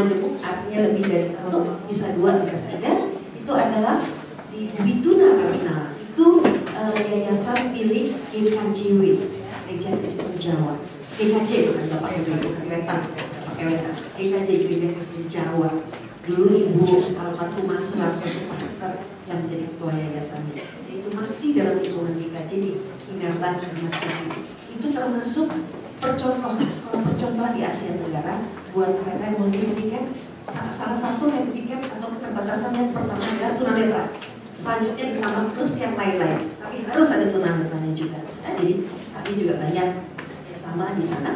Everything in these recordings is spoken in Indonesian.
majemuk, artinya lebih dari satu, bisa dua, bisa tiga. Itu adalah di Tuna Kardinal. Itu Yayasan milik GKJW, Gereja Kristen Jawa. GKJ bukan Bapak Ibu, bukan Wetan, pakai Wetan. GKJ, Gereja Kristen Jawa. Dulu Ibu Almarhumah Suharso Suparter yang menjadi ketua yayasannya. Itu masih dalam lingkungan GKJ di Singapura dan Masjid. Itu termasuk percontohan, sekolah percontohan di Asia Tenggara buat mereka yang mau pendidikan. Salah satu handicap atau keterbatasan yang pertama adalah tunanetra. Selanjutnya ditambah plus yang lain-lain. Tapi harus ada tunanetranya juga. Nah, jadi kami juga banyak sama di sana.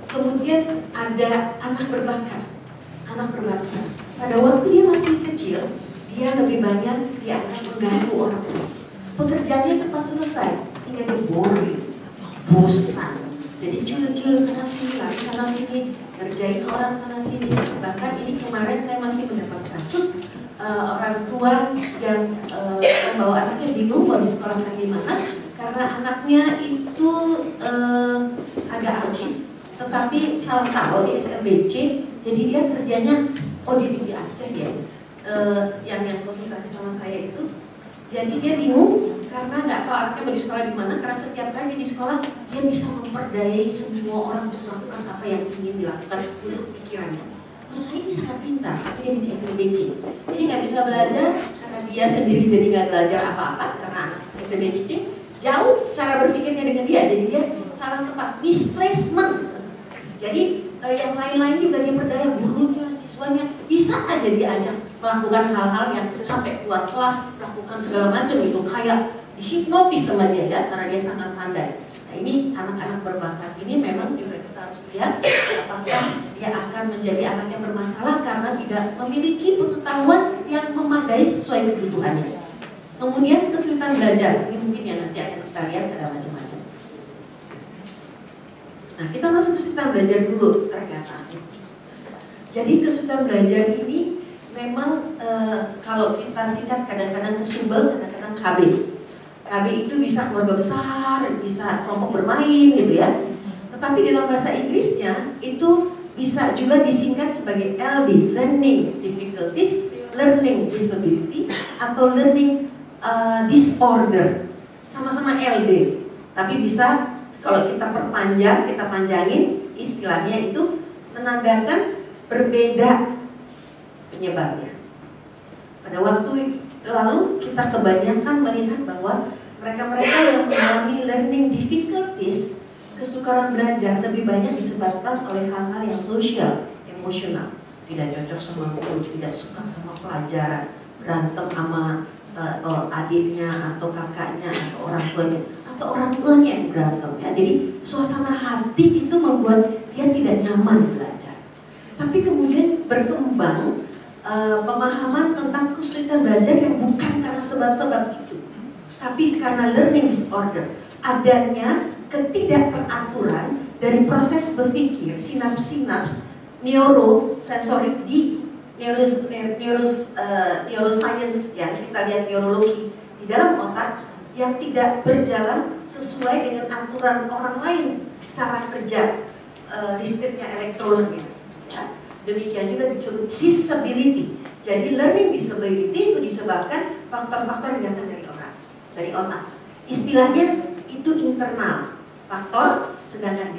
Kemudian ada anak berbakat. Anak berbakat. Pada waktu dia masih kecil, dia lebih banyak dia akan mengganggu orang tua. Pekerjaannya cepat selesai, hingga dia boring, bosan. Jadi cul-cul sana sini, lari sana sini, ngerjain orang sana sini. Bahkan ini kemarin saya masih mendapat kasus orang tua yang membawa anaknya bingung mau di sekolah di mana karena anaknya itu agak autis, tetapi salah tahu di SLBC, jadi dia kerjanya di Aceh ya, yang konsultasi sama saya itu. Jadi dia bingung karena nggak tahu anaknya mau di sekolah di mana, karena setiap kali di sekolah dia bisa memperdayai semua orang untuk melakukan apa yang ingin dilakukan untuk pikirannya. Menurut saya ini sangat pintar, tapi dia di SLBC. Jadi nggak bisa belajar karena dia sendiri jadi nggak belajar apa-apa karena anak SLBC jauh cara berpikirnya dengan dia, jadi dia salah tempat, misplacement. Jadi yang lain-lain juga dia berdaya, gurunya, siswanya bisa aja diajak melakukan hal-hal yang sampai keluar kelas, melakukan segala macam itu kayak dihipnotis sama dia ya, karena dia sangat pandai. Nah ini anak-anak berbakat ini memang juga kita harus lihat apakah dia akan menjadi anak yang bermasalah karena tidak memiliki pengetahuan yang memadai sesuai kebutuhannya. Kemudian kesulitan belajar, ini mungkin yang nanti akan kita lihat ada macam-macam. Nah kita masuk kesulitan belajar dulu ternyata. Jadi kesulitan belajar ini memang kalau kita singkat kadang-kadang kesubel, kadang-kadang KB. KB itu bisa keluarga besar, bisa kelompok bermain gitu ya. Tetapi dalam bahasa Inggrisnya itu bisa juga disingkat sebagai LD, Learning Difficulties, Learning Disability, atau Learning Disorder. Sama-sama LD. Tapi bisa kalau kita perpanjang, kita panjangin istilahnya itu menandakan berbeda penyebabnya. Pada waktu lalu kita kebanyakan melihat bahwa mereka-mereka yang mengalami learning difficulties, kesukaran belajar lebih banyak disebabkan oleh hal-hal yang sosial, emosional, tidak cocok sama guru, tidak suka sama pelajaran, berantem sama adiknya atau kakaknya atau orang tuanya, atau orang tuanya yang berantem ya. Jadi suasana hati itu membuat dia tidak nyaman belajar. Tapi kemudian berkembang pemahaman tentang kesulitan belajar yang bukan karena sebab-sebab itu, tapi karena learning disorder, adanya ketidakteraturan dari proses berpikir, sinaps-sinaps neurosensorik di neuroscience ya, kita lihat neurologi di dalam otak yang tidak berjalan sesuai dengan aturan orang lain cara kerja listriknya, elektronnya ya. Demikian juga disebut disability. Jadi learning disability itu disebabkan faktor-faktor yang datang dari orang, dari otak. Istilahnya itu internal faktor, sedangkan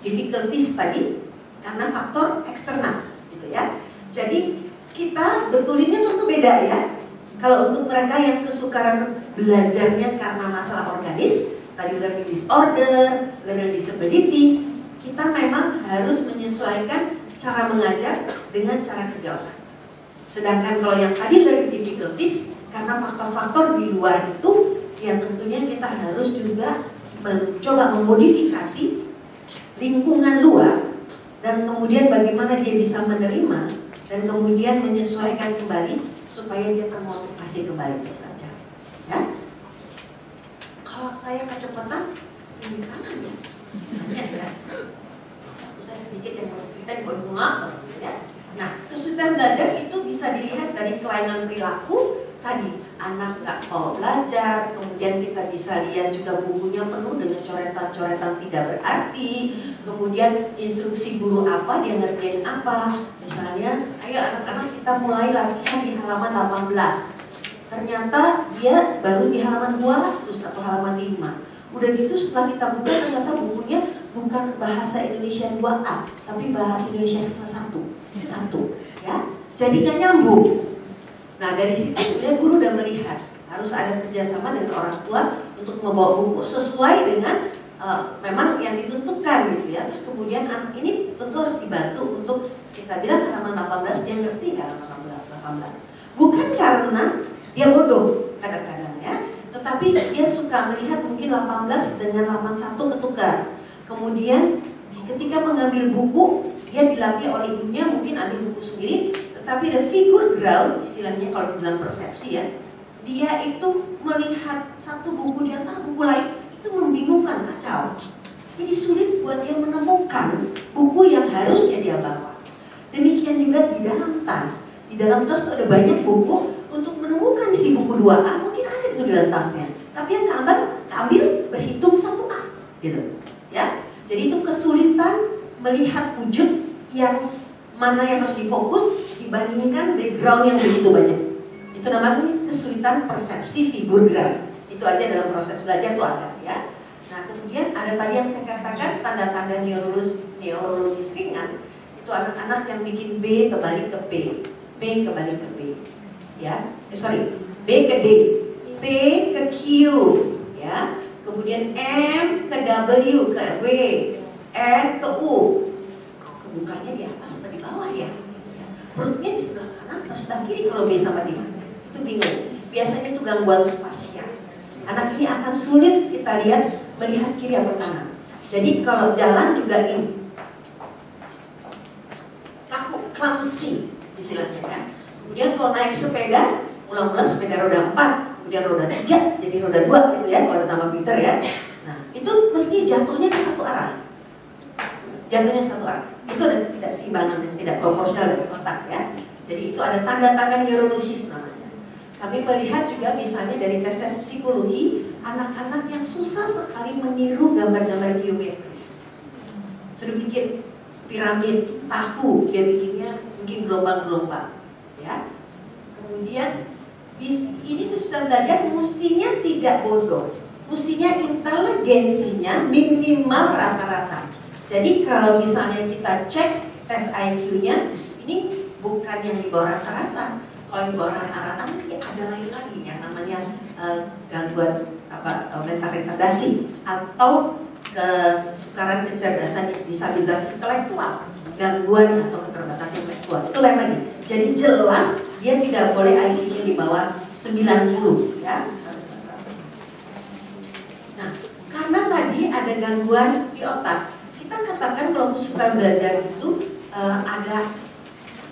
difficulties tadi karena faktor eksternal, gitu ya. Jadi kita betulinnya tentu beda ya. Kalau untuk mereka yang kesukaran belajarnya karena masalah organis, tadi learning disorder, learning disability, kita memang harus menyesuaikan cara mengajar dengan cara kerja otak. Sedangkan kalau yang tadi learning difficulties, karena faktor-faktor di luar itu, ya tentunya kita harus juga mencoba memodifikasi lingkungan luar, dan kemudian bagaimana dia bisa menerima, dan kemudian menyesuaikan kembali supaya dia termotivasi kembali untuk belajar. Ya? Kalau saya kecepatan, ini tangan ya. Ya. Saya sedikit yang kita ya. Nah, kesulitan belajar itu bisa dilihat dari kelainan perilaku tadi, anak nggak mau belajar. Kemudian kita bisa lihat juga bukunya penuh dengan coretan-coretan tidak berarti. Kemudian instruksi guru apa, dia ngerjain apa. Misalnya, ayo anak-anak kita mulai latihan di halaman 18. Ternyata dia baru di halaman 200 atau halaman 5. Udah gitu setelah kita buka ternyata bukunya bukan bahasa Indonesia 2A, tapi bahasa Indonesia kelas 1. Ya. Jadi nggak nyambung. Nah dari situ sebenarnya guru udah melihat harus ada kerjasama dengan orang tua untuk membawa buku sesuai dengan memang yang ditentukan gitu ya. Terus kemudian anak ini tentu harus dibantu untuk kita bilang halaman 18 dia ngerti nggak halaman 18. Bukan karena dia bodoh kadang-kadang ya, tetapi dia suka melihat mungkin 18 dengan halaman 1 ketukar. Kemudian ketika mengambil buku dia dilatih oleh ibunya mungkin ambil buku sendiri. Tapi ada figur ground, istilahnya kalau di dalam persepsi ya, dia itu melihat satu buku di antara buku lain, itu membingungkan, kacau. Jadi sulit buat dia menemukan buku yang harusnya dia bawa. Demikian juga di dalam tas. Di dalam tas itu ada banyak buku, untuk menemukan isi buku 2A, mungkin ada itu di dalam tasnya. Tapi yang keambil berhitung 1A, gitu. Ya, jadi itu kesulitan melihat wujud yang mana yang harus difokus, dibandingkan background yang begitu banyak. Itu namanya kesulitan persepsi figur ground. Itu aja dalam proses belajar tuh ada ya. Nah kemudian ada tadi yang saya katakan tanda-tanda neurologis ringan. Itu anak-anak yang bikin B kembali ke P, B kembali ke B, ya. B ke D, P ke Q, ya. Kemudian M ke W ke W, N ke U. Kebukanya di atas atau di bawah ya? Perutnya di sebelah kanan atau sebelah kiri kalau B sama D? Itu bingung. Biasanya itu gangguan spasial. Anak ini akan sulit kita lihat melihat kiri atau kanan. Jadi kalau jalan juga ini kaku, clumsy istilahnya kan. Kemudian kalau naik sepeda, mula-mula sepeda roda 4, kemudian roda 3, jadi roda 2 gitu ya, kalau tambah pinter ya. Nah itu mesti jatuhnya ke satu arah. Jatuhnya satu arah. Itu ada tidak seimbangan dan tidak proporsional dari otak ya. Jadi itu ada tanda-tanda neurologis namanya. Kami melihat juga misalnya dari tes-tes psikologi, anak-anak yang susah sekali meniru gambar-gambar geometris. Sudah bikin piramid tahu, dia bikinnya mungkin gelombang-gelombang ya. Kemudian ini sudah belajar mestinya tidak bodoh, mestinya inteligensinya minimal rata-rata. Jadi kalau misalnya kita cek tes IQ-nya, ini bukan yang di bawah rata-rata. Kalau di bawah rata-rata nanti ada lain lagi yang namanya gangguan mental retardasi atau kesukaran kecerdasan disabilitas intelektual, gangguan atau keterbatasan intelektual. Itu lain lagi. Jadi jelas dia tidak boleh IQ-nya di bawah 90 ya. Nah, karena tadi ada gangguan di otak. Kita katakan kalau kesukaan belajar itu ada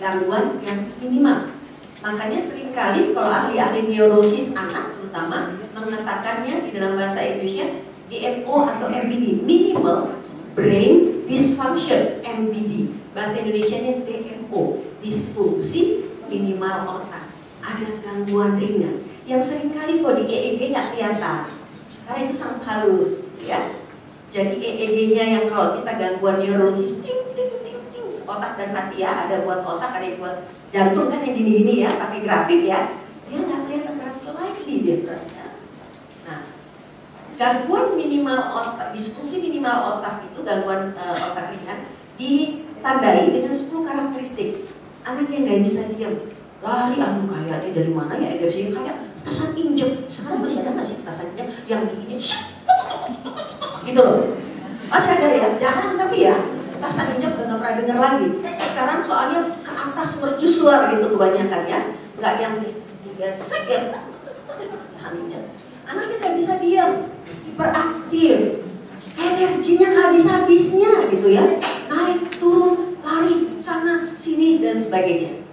gangguan yang minimal. Makanya seringkali kalau ahli-ahli neurologis anak terutama mengatakannya di dalam bahasa Indonesia DMO atau MBD, minimal brain dysfunction, MBD. Bahasa Indonesianya DMO, disfungsi minimal otak. Ada gangguan ringan yang seringkali kalau di EEG nggak kelihatan karena itu sangat halus ya. Jadi EEG-nya yang kalau kita gangguan neurologis, ting, otak dan hati ya, ada buat otak, ada buat jantung kan yang gini-gini ya, pakai grafik ya, dia nggak kelihatan karena slightly different. Nah, gangguan minimal otak, diskusi minimal otak itu gangguan otak ringan ditandai dengan 10 karakteristik. Anak yang nggak bisa diam, lari, tuh kayaknya dari mana ya energinya kayak petasan injek. Sekarang masih ada nggak sih petasan injek yang begini? Gitu loh, masih ada ya, jarang tapi ya petasan injek udah nggak pernah dengar lagi. Sekarang soalnya ke atas mercusuar gitu kebanyakan ya, nggak yang tiga sek ya petasan injek. Anaknya nggak bisa diam, hiperaktif, energinya nggak habis-habisnya gitu ya, naik turun lari sana sini dan sebagainya.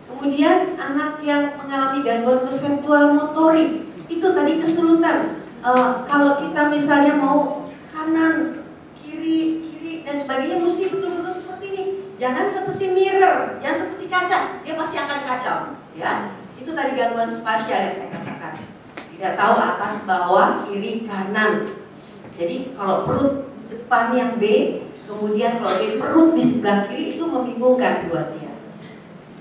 Kemudian anak yang mengalami gangguan konseptual motorik itu tadi kesulitan. Kalau kita misalnya mau kanan, kiri dan sebagainya mesti betul-betul seperti ini. Jangan seperti mirror, jangan seperti kaca, dia pasti akan kacau. Ya, itu tadi gangguan spasial yang saya katakan. tidak tahu atas, bawah, kiri, kanan. Jadi kalau perut depan yang B, kemudian kalau di perut di sebelah kiri, itu membingungkan buat dia.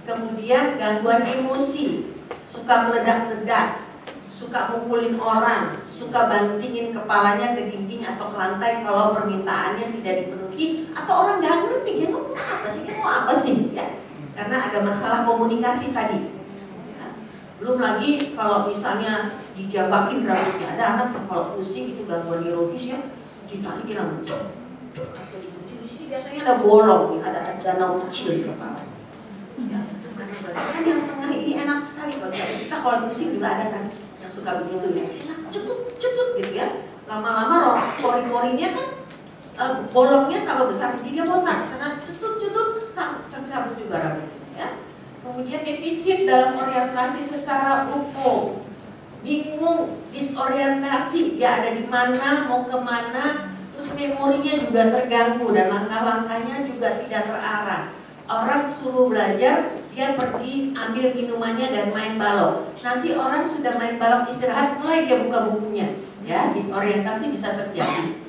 Kemudian gangguan emosi, suka meledak-ledak, suka mukulin orang, suka bantingin kepalanya ke dinding atau ke lantai kalau permintaannya tidak dipenuhi, atau orang nggak ngerti dia ngomong apa sih, dia mau apa sih, ya? Karena ada masalah komunikasi tadi. Ya. Belum lagi kalau misalnya dijabakin rambutnya, ada anak kalau pusing itu gangguan neurologis ya, ditarikin rambut, atau di sini biasanya ada bolong, ada danau kecil di kepala. Ya. Kan yang tengah ini enak sekali bagi kita, kalau pusing juga ada kan yang suka begitu ya, cutut gitu ya. Lama-lama pori-porinya kan bolongnya kalau besar jadi dia botak karena cutut cabut juga rambutnya ya. Kemudian defisit dalam orientasi secara umum, bingung, disorientasi, dia ada di mana, mau kemana, terus memorinya juga terganggu dan langkah-langkahnya juga tidak terarah. Orang suruh belajar, dia pergi ambil minumannya dan main balok. Nanti orang sudah main balok istirahat, mulai dia buka bukunya. Ya, disorientasi bisa terjadi.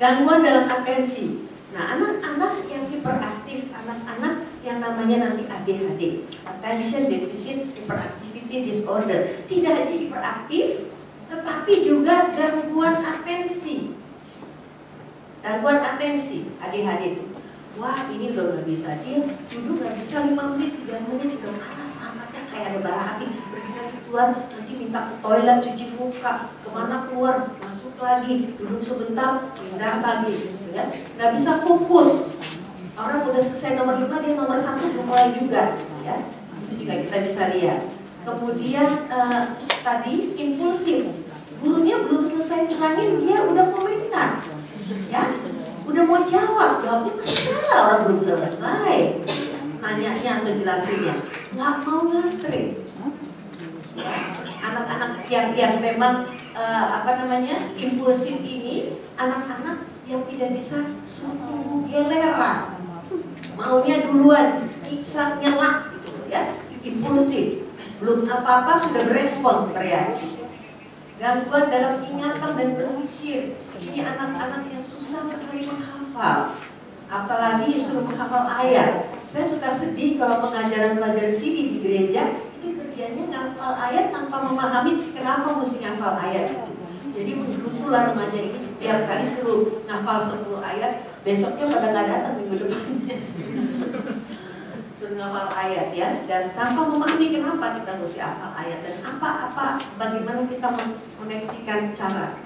Gangguan dalam atensi. Nah, anak-anak yang hiperaktif, anak-anak yang namanya nanti ADHD, Attention Deficit Hyperactivity Disorder, tidak hanya hiperaktif, tetapi juga gangguan atensi. Gangguan atensi, ADHD itu. Wah, ini udah nggak bisa, dia duduk nggak bisa 5 menit, 3 menit, udah panas matanya kayak ada bara api, pergi lagi keluar, nanti minta ke toilet, cuci muka, kemana keluar, masuk lagi, duduk sebentar, pindah lagi, gitu ya. Nggak bisa fokus. Orang udah selesai nomor 5, dia nomor 1 belum mulai juga, ya. Itu juga kita bisa lihat. Kemudian tadi impulsif, gurunya belum selesai terangin, dia udah komentar, ya. Udah mau jawabnya pasti salah, orang belum selesai nanyanya atau jelasinnya, nggak mau ngantri. Anak-anak yang memang impulsif ini, anak-anak yang tidak bisa tunggu gelera, maunya duluan, iksa nyelak gitu ya, impulsif, belum apa-apa sudah berespons, bereaksi. Gangguan dalam ingatan dan berpikir. Ini anak-anak yang susah sekali menghafal, apalagi suruh menghafal ayat. Saya suka sedih kalau pengajaran belajar sini di gereja itu kerjanya ngafal ayat tanpa memahami kenapa mesti ngafal ayat itu. Jadi menurutlah remaja ini setiap kali suruh ngafal 10 ayat, besoknya pada nggak datang minggu depannya. Suruh ngafal ayat ya, dan tanpa memahami kenapa kita mesti hafal ayat dan bagaimana kita mengoneksikan cara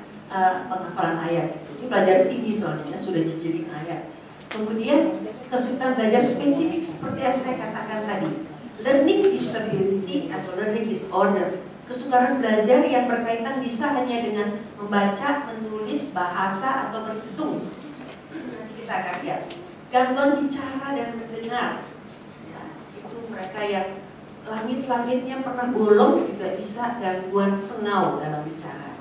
penghafalan ayat. Ini pelajar CD soalnya sudah dijeling ayat. Kemudian kesulitan belajar spesifik seperti yang saya katakan tadi, learning disability atau learning disorder, kesukaran belajar yang berkaitan bisa hanya dengan membaca, menulis, bahasa atau berhitung. Nanti kita akan lihat. Gangguan bicara dan mendengar. Mereka yang langit-langitnya pernah bolong juga bisa gangguan sengau dalam bicara.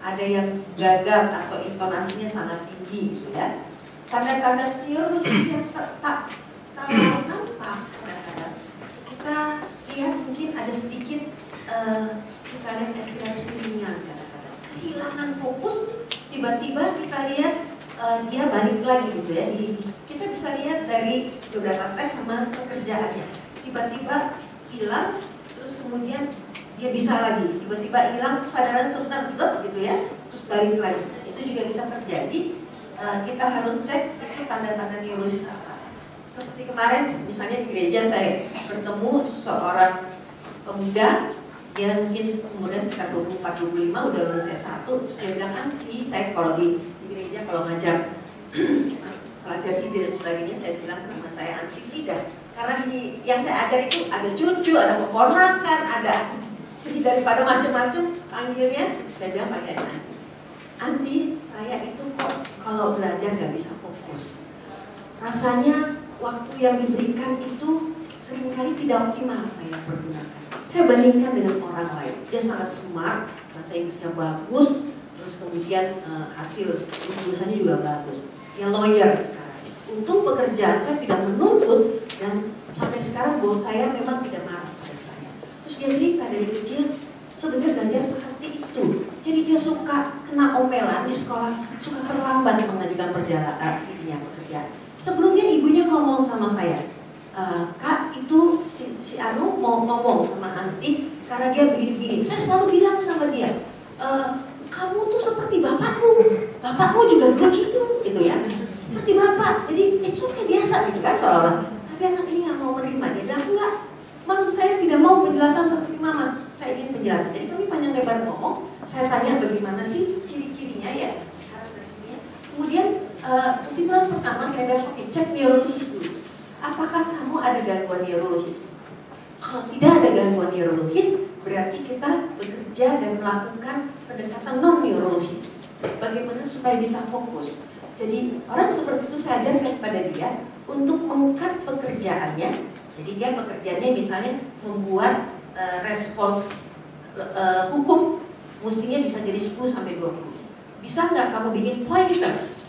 Ada yang gagap atau intonasinya sangat tinggi gitu ya. Tanda-tanda teologis yang tak tampak kadang-kadang. Kita lihat mungkin ada sedikit kita lihat epilepsi ringan kadang-kadang. Kehilangan fokus, tiba-tiba kita lihat dia balik lagi gitu ya. Kita bisa lihat dari beberapa tes sama pekerjaannya. Tiba-tiba hilang, terus kemudian dia bisa lagi, tiba-tiba hilang kesadaran sebentar gitu ya, terus balik lagi. Itu juga bisa terjadi. Kita harus cek itu tanda-tanda neurologis apa. Seperti kemarin, misalnya di gereja saya bertemu seorang pemuda, dia mungkin umurnya sekitar 24-25, udah lulus S1. Dia bilang, "Anti, saya kalau di gereja kalau ngajar pelajar sipil dan sebagainya, saya bilang sama saya anti tidak." Karena yang saya ajar itu ada cucu, ada keponakan, ada daripada macam-macam panggilnya, saya bilang pakai anti, saya itu kok kalau belajar nggak bisa fokus. Rasanya waktu yang diberikan itu seringkali tidak optimal saya pergunakan. Saya bandingkan dengan orang lain, dia sangat smart, bahasa Inggrisnya bagus, terus kemudian hasil lulusannya juga bagus. Dia lawyer sekarang. Untung pekerjaan saya tidak menuntut dan sampai sekarang bos saya memang tidak marah pada saya. Terus dia cerita dari kecil sebenarnya Ganjar Suharti Jadi dia suka kena omelan di sekolah, suka terlambat mengajukan perjalanan pekerjaan. Sebelumnya ibunya ngomong sama saya, Kak, itu si Anu mau ngomong sama Anti karena dia begini-begini. Saya selalu bilang sama dia, kamu tuh seperti bapakmu juga begitu, gitu ya. Seperti bapak, jadi it's okay, biasa gitu kan seolah-olah. Tapi anak ini nggak mau menerima, dia bilang enggak, Mam, saya tidak mau penjelasan seperti Mama, saya ingin penjelasan. Jadi kami panjang lebar ngomong, saya tanya bagaimana sih ciri-cirinya ya, karakteristiknya. Kemudian kesimpulan pertama saya bilang, oke, cek neurologis dulu. Apakah kamu ada gangguan neurologis? Kalau tidak ada gangguan neurologis, berarti kita bekerja dan melakukan pendekatan non-neurologis. Bagaimana supaya bisa fokus? Jadi orang seperti itu saya ajarkan kepada dia untuk mengkat pekerjaannya. Jadi dia pekerjaannya misalnya membuat respons hukum, mestinya bisa jadi 10 sampai 20. Bisa nggak kamu bikin pointers?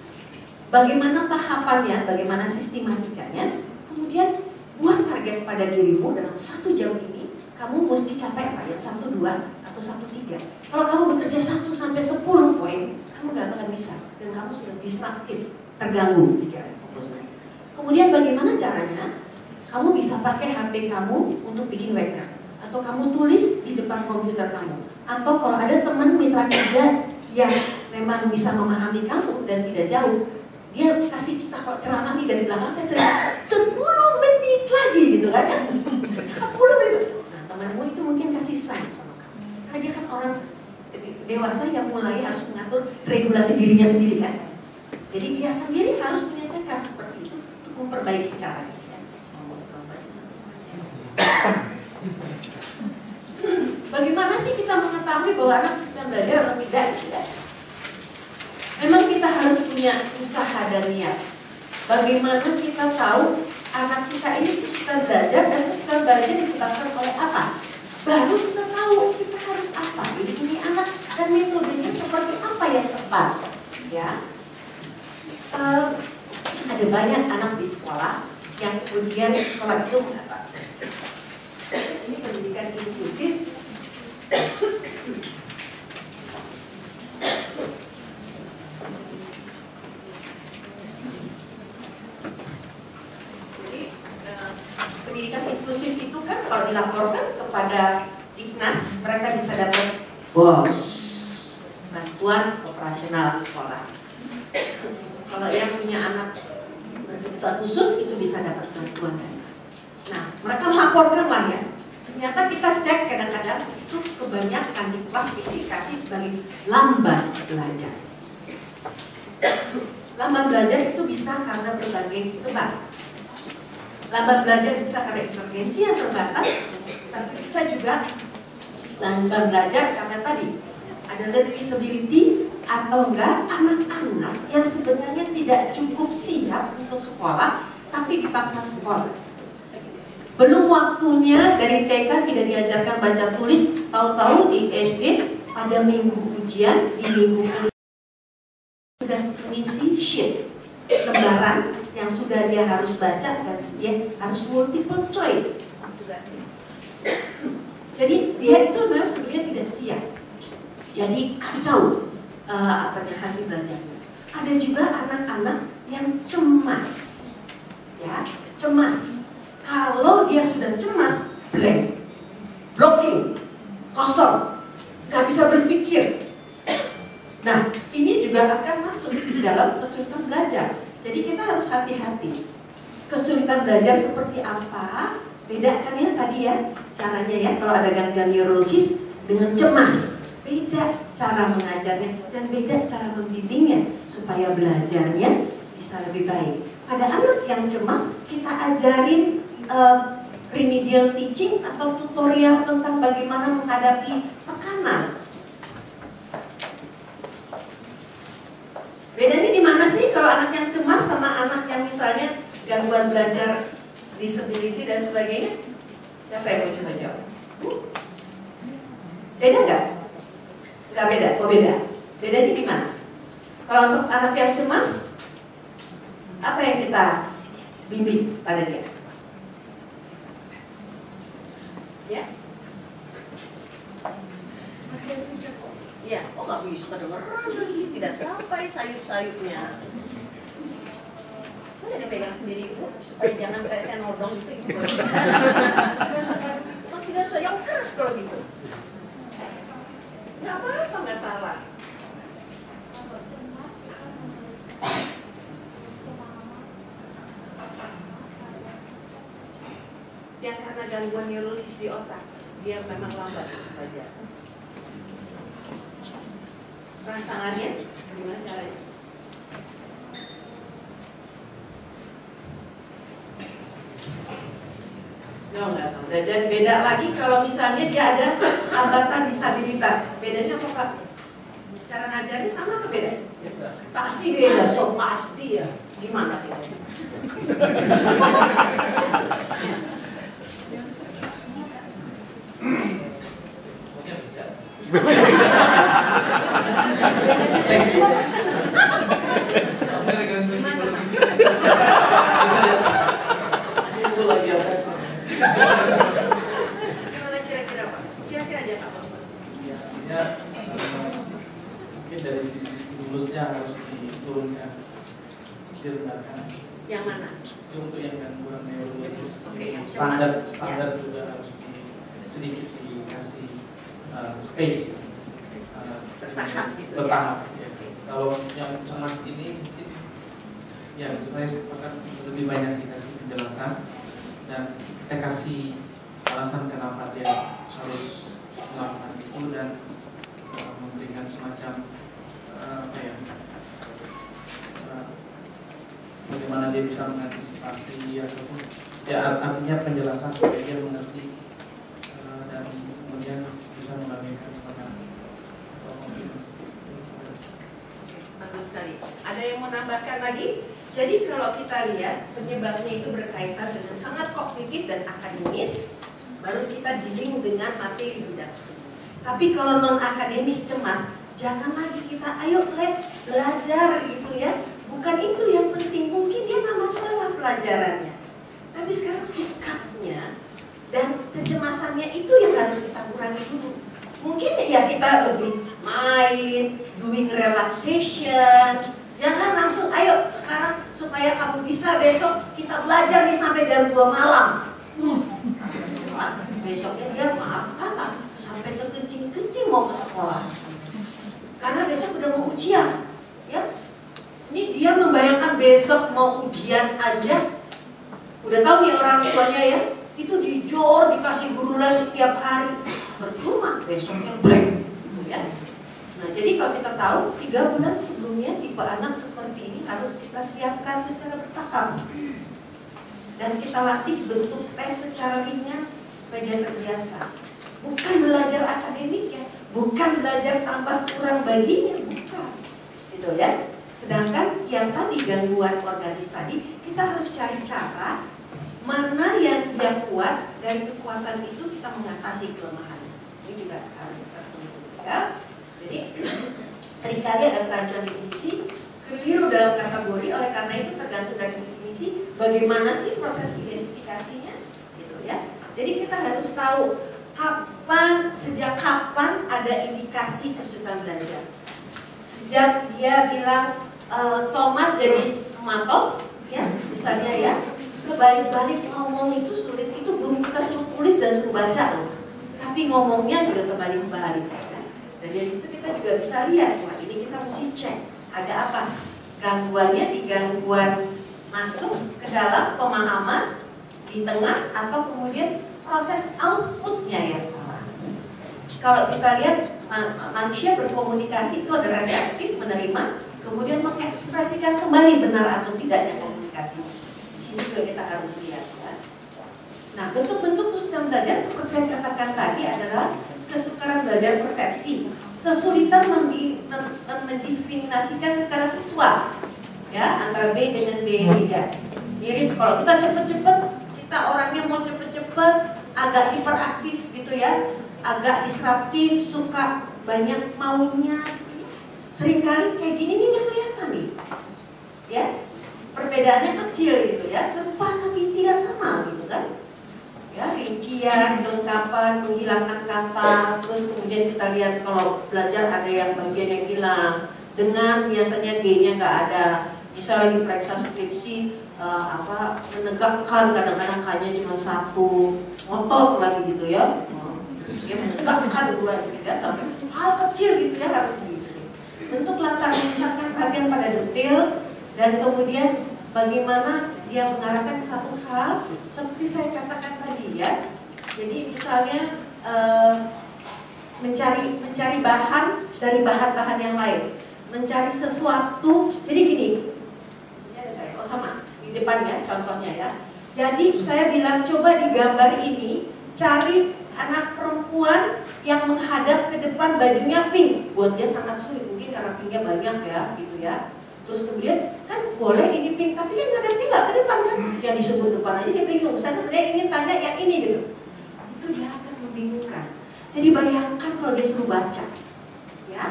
Bagaimana tahapannya, bagaimana sistematikanya? Kemudian buat target pada dirimu dalam 1 jam ini, kamu mesti capai apa ya? 1, 2, atau 1, 3. Kalau kamu bekerja 1 sampai 10 poin, kamu nggak akan bisa. Dan kamu sudah disruptif, terganggu pikiran fokusnya. Kemudian bagaimana caranya? Kamu bisa pakai HP kamu untuk bikin wecker. Atau kamu tulis di depan komputer kamu. Atau kalau ada teman mitra kerja yang memang bisa memahami kamu dan tidak jauh, dia kasih kita ceramah nih dari belakang, saya sedang 10 menit lagi gitu kan ya. 10 menit. Nah, temanmu itu mungkin kasih sign sama kamu. Karena dia kan orang dewasa yang mulai harus mengatur regulasi dirinya sendiri kan. Jadi dia sendiri harus punya tekad seperti itu untuk memperbaiki caranya. Bagaimana sih kita mengetahui bahwa anak sudah belajar atau tidak? Memang kita harus punya usaha dan niat. Bagaimana kita tahu anak kita ini suka belajar dan suka belajar disebabkan oleh apa? Baru kita tahu kita harus apa. Ini anak dan metodenya seperti apa yang tepat. Ya, ada banyak anak di sekolah yang kemudian sekolah itu mengatakan ini pendidikan inklusif. Jadi pendidikan inklusif itu kan kalau dilaporkan kepada Dignas, mereka bisa dapat bantuan operasional sekolah. Kalau yang punya anak berkebutuhan khusus itu bisa dapat bantuan. Nah, mereka melaporkan lah ya. Ternyata kita cek kadang-kadang itu kebanyakan diklasifikasi sebagai lamban belajar. Lamban belajar itu bisa karena berbagai sebab. Lamban belajar bisa karena inteligensi yang terbatas, tapi bisa juga lamban belajar karena tadi ada learning disability atau enggak anak-anak yang sebenarnya tidak cukup siap untuk sekolah, tapi dipaksa sekolah. Belum waktunya dari TK tidak diajarkan baca tulis, tahu-tahu di SD pada minggu ujian, di minggu sudah mengisi sheet lembaran yang sudah dia harus baca dan dia harus multiple choice tugasnya. Jadi dia itu memang sebenarnya tidak siap. Jadi kacau hasil belajarnya. Ada juga anak-anak yang cemas, ya cemas. Kalau dia sudah cemas, blank, blocking, kosong, nggak bisa berpikir. Nah, ini juga akan masuk dalam kesulitan belajar. Jadi kita harus hati-hati. Kesulitan belajar seperti apa? Bedakan ya tadi ya caranya ya. Kalau ada gangguan neurologis dengan cemas, beda cara mengajarnya dan beda cara membimbingnya supaya belajarnya bisa lebih baik. Pada anak yang cemas, kita ajarin remedial teaching atau tutorial tentang bagaimana menghadapi tekanan. Bedanya di mana sih kalau anak yang cemas sama anak yang misalnya gangguan belajar, disability dan sebagainya? Siapa yang mau coba jawab? Beda nggak? Nggak beda. Oh beda. Bedanya gimana? Kalau untuk anak yang cemas, apa yang kita bimbing pada dia? Ya. Ya, oh nggak bisa kedengeran lagi, tidak sampai sayup-sayupnya. Oh, jadi pegang sendiri Bu, supaya jangan kayak saya nodong gitu. Oh tidak usah yang keras kalau gitu. Nggak apa-apa, nggak salah. Yang karena gangguan neurologis di otak, dia memang lambat belajar. Rangsangannya, gimana caranya? Nggak tahu. Dan beda lagi kalau misalnya dia ada hambatan disabilitas. Bedanya apa Pak? Cara ngajarnya sama atau beda? Pasti beda, so pasti ya. Gimana guys? Gimana kira-kira Pak? Kira-kira aja Pak. Ya, artinya mungkin dari sisi stimulusnya harus diturunkan, direndahkan. Yang mana? Untuk yang gangguan neurologis, Oke, yang standar cemas. juga harus sedikit dikasih space, Bertahap gitu ya. bertahap. Ya. Kalau yang cemas ini mungkin ya saya sepakat lebih banyak dikasih penjelasan dan kita kasih alasan kenapa dia harus melakukan itu dan memberikan semacam apa ya, bagaimana dia bisa mengantisipasi ataupun ya artinya penjelasan supaya dia mengerti dan kemudian bisa membagikan semacam komunikasi. Bagus sekali. Ada yang mau nambahkan lagi? Jadi kalau kita lihat penyebabnya itu berkaitan dengan sangat kognitif dan akademis, baru kita dealing dengan materi bidang studi. Tapi kalau non akademis cemas, jangan lagi kita ayo les belajar gitu ya. Bukan itu yang penting, mungkin dia nggak masalah pelajarannya. Tapi sekarang sikapnya dan kecemasannya itu yang harus kita kurangi dulu. Mungkin ya kita lebih main, doing relaxation. Jangan langsung ayo sekarang supaya kamu bisa besok kita belajar nih sampai jam 2 malam. Besoknya dia maaf kata sampai kekencing-kencing mau ke sekolah. Karena besok udah mau ujian, ya. Ini dia membayangkan besok mau ujian aja. Udah tahu nih orang tuanya ya, itu dijor dikasih guru les setiap hari. Percuma besoknya blank, gitu ya. Nah, jadi kalau kita tahu 3 bulan sebelumnya tipe anak seperti ini harus kita siapkan secara bertahap. Dan kita latih bentuk tes secara ringan supaya dia terbiasa. Bukan belajar akademik ya, bukan belajar tambah kurang baginya, bukan. Gitu ya. Sedangkan yang tadi gangguan organis tadi, kita harus cari cara mana yang dia kuat, dari kekuatan itu kita mengatasi kelemahannya. Ini juga harus kita perhatikan ya. Jadi seringkali ada kerancuan definisi keliru dalam kategori, oleh karena itu tergantung dari definisi bagaimana sih proses identifikasinya, gitu ya. Jadi kita harus tahu sejak kapan ada indikasi kesulitan belajar. Sejak dia bilang tomat jadi tomato, ya misalnya ya, kebalik-balik ngomong itu sulit, itu belum kita suruh tulis dan suruh baca loh. Tapi ngomongnya juga kebalik-balik. Dan dari itu kita juga bisa lihat, wah ini kita mesti cek ada apa. Gangguannya di gangguan masuk ke dalam pemahaman di tengah atau kemudian proses outputnya yang salah. Kalau kita lihat manusia berkomunikasi itu ada reseptif, menerima, kemudian mengekspresikan kembali benar atau tidaknya komunikasi. Di sini juga kita harus lihat. Ya. Nah, bentuk-bentuk kesulitan belajar seperti saya katakan tadi adalah kesukaran belajar persepsi, kesulitan mendiskriminasikan secara visual, ya antara B dengan B3. Mirip kalau kita cepet-cepet, kita orangnya mau cepet-cepet, agak hiperaktif gitu ya, agak disruptif, suka banyak maunya. Seringkali kayak gini nih nggak kelihatan nih, ya perbedaannya kecil gitu ya, serupa tapi tidak sama gitu kan. Ya, rincian, kelengkapan, menghilangkan kata. Terus kemudian kita lihat kalau belajar ada yang bagian yang hilang. Dengar biasanya G-nya nggak ada. Misal lagi periksa skripsi, menegakkan, kadang-kadang K-nya cuma satu, ngotot lagi gitu ya. Dia menegakkan dua gitu ya, tapi hal kecil gitu ya harus gitu. Bentuk langkah misalkan perhatian pada detail, dan kemudian bagaimana dia mengarahkan ke satu hal seperti saya katakan tadi ya. Jadi misalnya mencari bahan dari bahan-bahan yang lain, mencari sesuatu. Jadi gini, sama di depan ya contohnya ya. Jadi saya bilang coba di gambar ini cari anak perempuan yang menghadap ke depan bajunya pink. Buat dia sangat sulit mungkin karena pinknya banyak ya gitu ya. Terus kemudian kan boleh ini pink, tapi kan ngadepnya nggak ke depan kan? Yang disebut depan aja dia bingung. Saya sebenarnya ingin tanya yang ini gitu. Itu dia akan membingungkan. Jadi bayangkan kalau dia suruh baca, ya,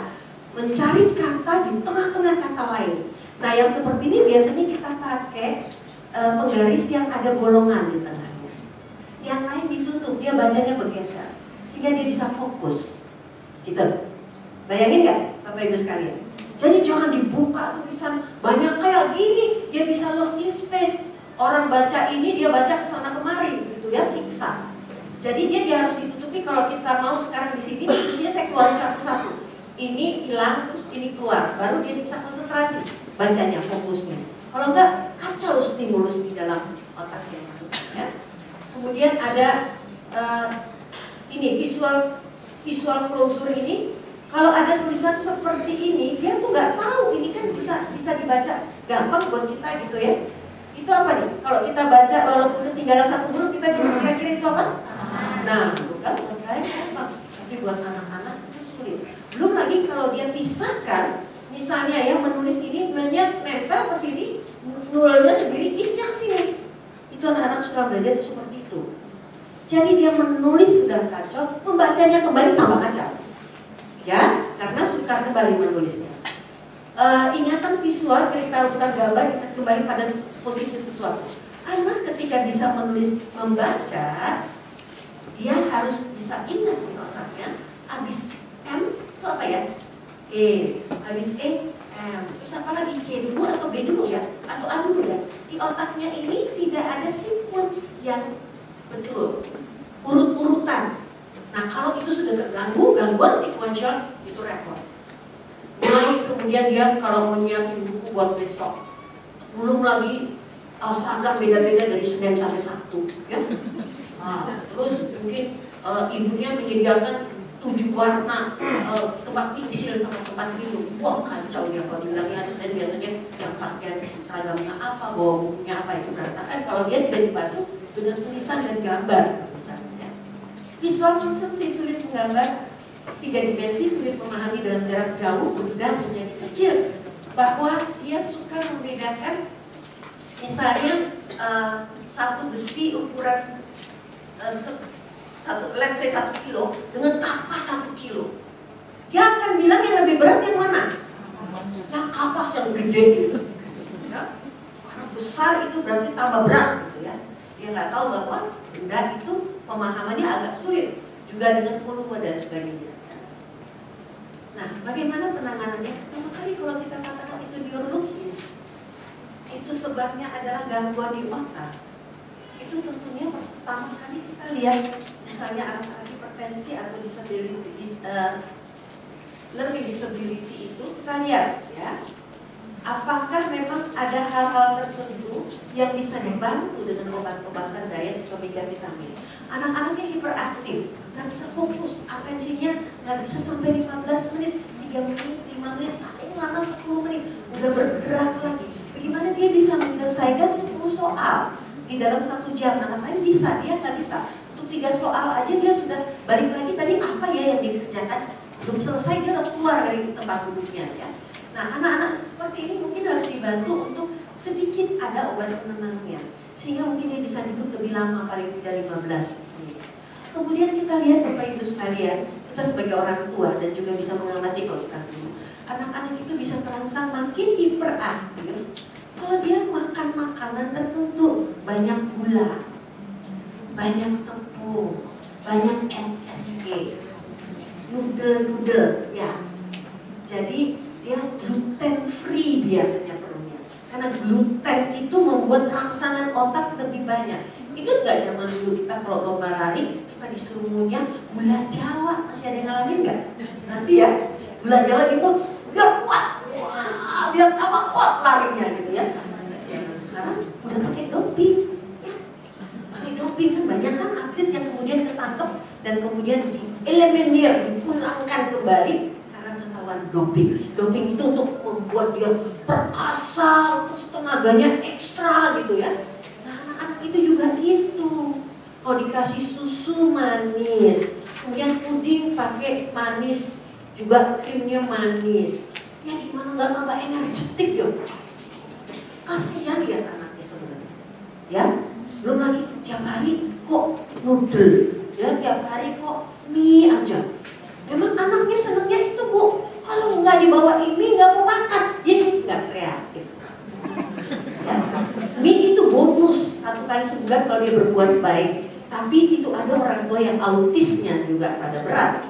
mencari kata di tengah-tengah kata lain. Nah yang seperti ini biasanya kita pakai penggaris yang ada bolongan di tengahnya. Yang lain ditutup, dia bacanya bergeser, sehingga dia bisa fokus. Gitu. Bayangin nggak, Bapak Ibu sekalian? Jadi jangan dibuka tulisan banyak kayak gini, dia bisa lost in space. Orang baca ini, dia baca kesana kemari, gitu ya, siksa. Jadi dia harus ditutupi. Kalau kita mau sekarang di sini, terusnya saya keluarin satu-satu. Ini hilang, terus ini keluar, baru dia siksa konsentrasi, bacanya, fokusnya. Kalau enggak, kacau stimulus di dalam otak yang masuk. Ya. Kemudian ada ini visual closure ini. Kalau ada tulisan seperti ini, dia tuh nggak tahu ini kan bisa dibaca gampang buat kita gitu ya. Itu apa nih? Kalau kita baca walaupun ketinggalan satu huruf, kita bisa kira-kira itu apa? Nah, bukan kayak gampang. Tapi buat anak-anak itu sulit. Belum lagi kalau dia pisahkan, misalnya yang menulis ini banyak nempel ke sini, nulnya sendiri, isnya ke sini. Itu anak-anak suka belajar itu seperti itu. Jadi dia menulis sudah kacau, membacanya kembali tambah kacau. Ya, karena suka kembali menulisnya. Ingatan visual, cerita tentang gambar, kita kembali pada posisi sesuatu. Anak ketika bisa menulis, membaca, dia harus bisa ingat di otaknya. Abis M itu apa ya? E, abis E, M. Terus apa lagi? C dulu atau B dulu ya? Atau A dulu ya? Di otaknya ini tidak ada sequence yang betul, urut-urutan. Nah kalau itu sudah terganggu, gangguan sequential, itu repot. Mulai kemudian dia kalau mau nyiapin buku buat besok, belum lagi seragam beda-beda dari Senin sampai Sabtu, ya. Nah, terus mungkin ibunya menyediakan 7 warna tempat tidur sama tempat minum. Wah kacau dia kalau dibilangnya Senin biasanya yang pakaian seragamnya apa, bawa bukunya apa, itu berantakan. Kalau dia tidak dibantu dengan tulisan dan gambar. Visual konsepsi sulit menggambar 3 dimensi, sulit memahami dalam jarak jauh, mudah menjadi kecil. Bahwa dia suka membedakan, misalnya satu besi ukuran let's say 1 kilo dengan kapas 1 kilo. Dia akan bilang yang lebih berat yang mana? Yang kapas yang gede gitu. Ya. Karena besar itu berarti tambah berat gitu ya. Dia nggak tahu bahwa benda itu pemahamannya agak sulit, juga dengan volume dan sebagainya. Nah, bagaimana penanganannya? Sama kali kalau kita katakan itu neurologis, itu sebabnya adalah gangguan di otak. Itu tentunya pertama kali kita lihat, misalnya anak-anak hipertensi atau learning disability itu, kita lihat ya, apakah memang ada hal-hal tertentu yang bisa dibantu dengan obat-obatan diet atau vitamin. Anak-anaknya hiperaktif, nggak bisa fokus, atensinya nggak bisa sampai 15 menit, 3 menit, 5 menit, paling lama 10 menit, udah bergerak lagi. Bagaimana dia bisa menyelesaikan 10 soal di dalam 1 jam? Anak lain bisa, dia nggak bisa. Untuk 3 soal aja dia sudah balik lagi, tadi apa ya yang dikerjakan, belum selesai dia udah keluar dari tempat duduknya ya. Nah anak-anak seperti ini mungkin harus dibantu untuk sedikit ada obat penenangnya, sehingga mungkin dia bisa duduk lebih lama, paling tidak 15 menit. Kemudian kita lihat Bapak Ibu sekalian, kita sebagai orang tua dan juga bisa mengamati kalau kita dulu, anak-anak itu bisa terangsang makin hiperaktif kalau dia makan makanan tertentu, banyak gula, banyak tepung, istilahnya. Itu nggak zaman dulu kita kalau lomba lari kita disuruh ngunyah gula Jawa, masih ada yang ngalamin nggak? Masih ya, gula Jawa itu biar kuat, wah, biar tambah kuat larinya gitu ya. Sekarang udah pakai doping, ya. Pakai doping kan banyak kan atlet yang kemudian ketangkep dan kemudian dieliminir, dipulangkan kembali karena ketahuan doping. Doping itu untuk membuat dia perkasa, terus tenaganya ekstra gitu ya. Nah anak-anak itu juga gitu. Kalau dikasih susu manis, kemudian puding pakai manis, juga krimnya manis, ya gimana nggak tambah energetik ya? Kasihan ya anaknya sebenarnya. Ya, belum lagi tiap hari kok noodle, ya tiap hari kok mie aja. Memang anaknya senangnya itu Bu. Kalau nggak dibawa ini nggak mau makan, ya nggak kreatif. Ya. Mie itu bonus 1 kali sebulan kalau dia berbuat baik. Tapi itu ada orang tua yang autisnya juga pada berat.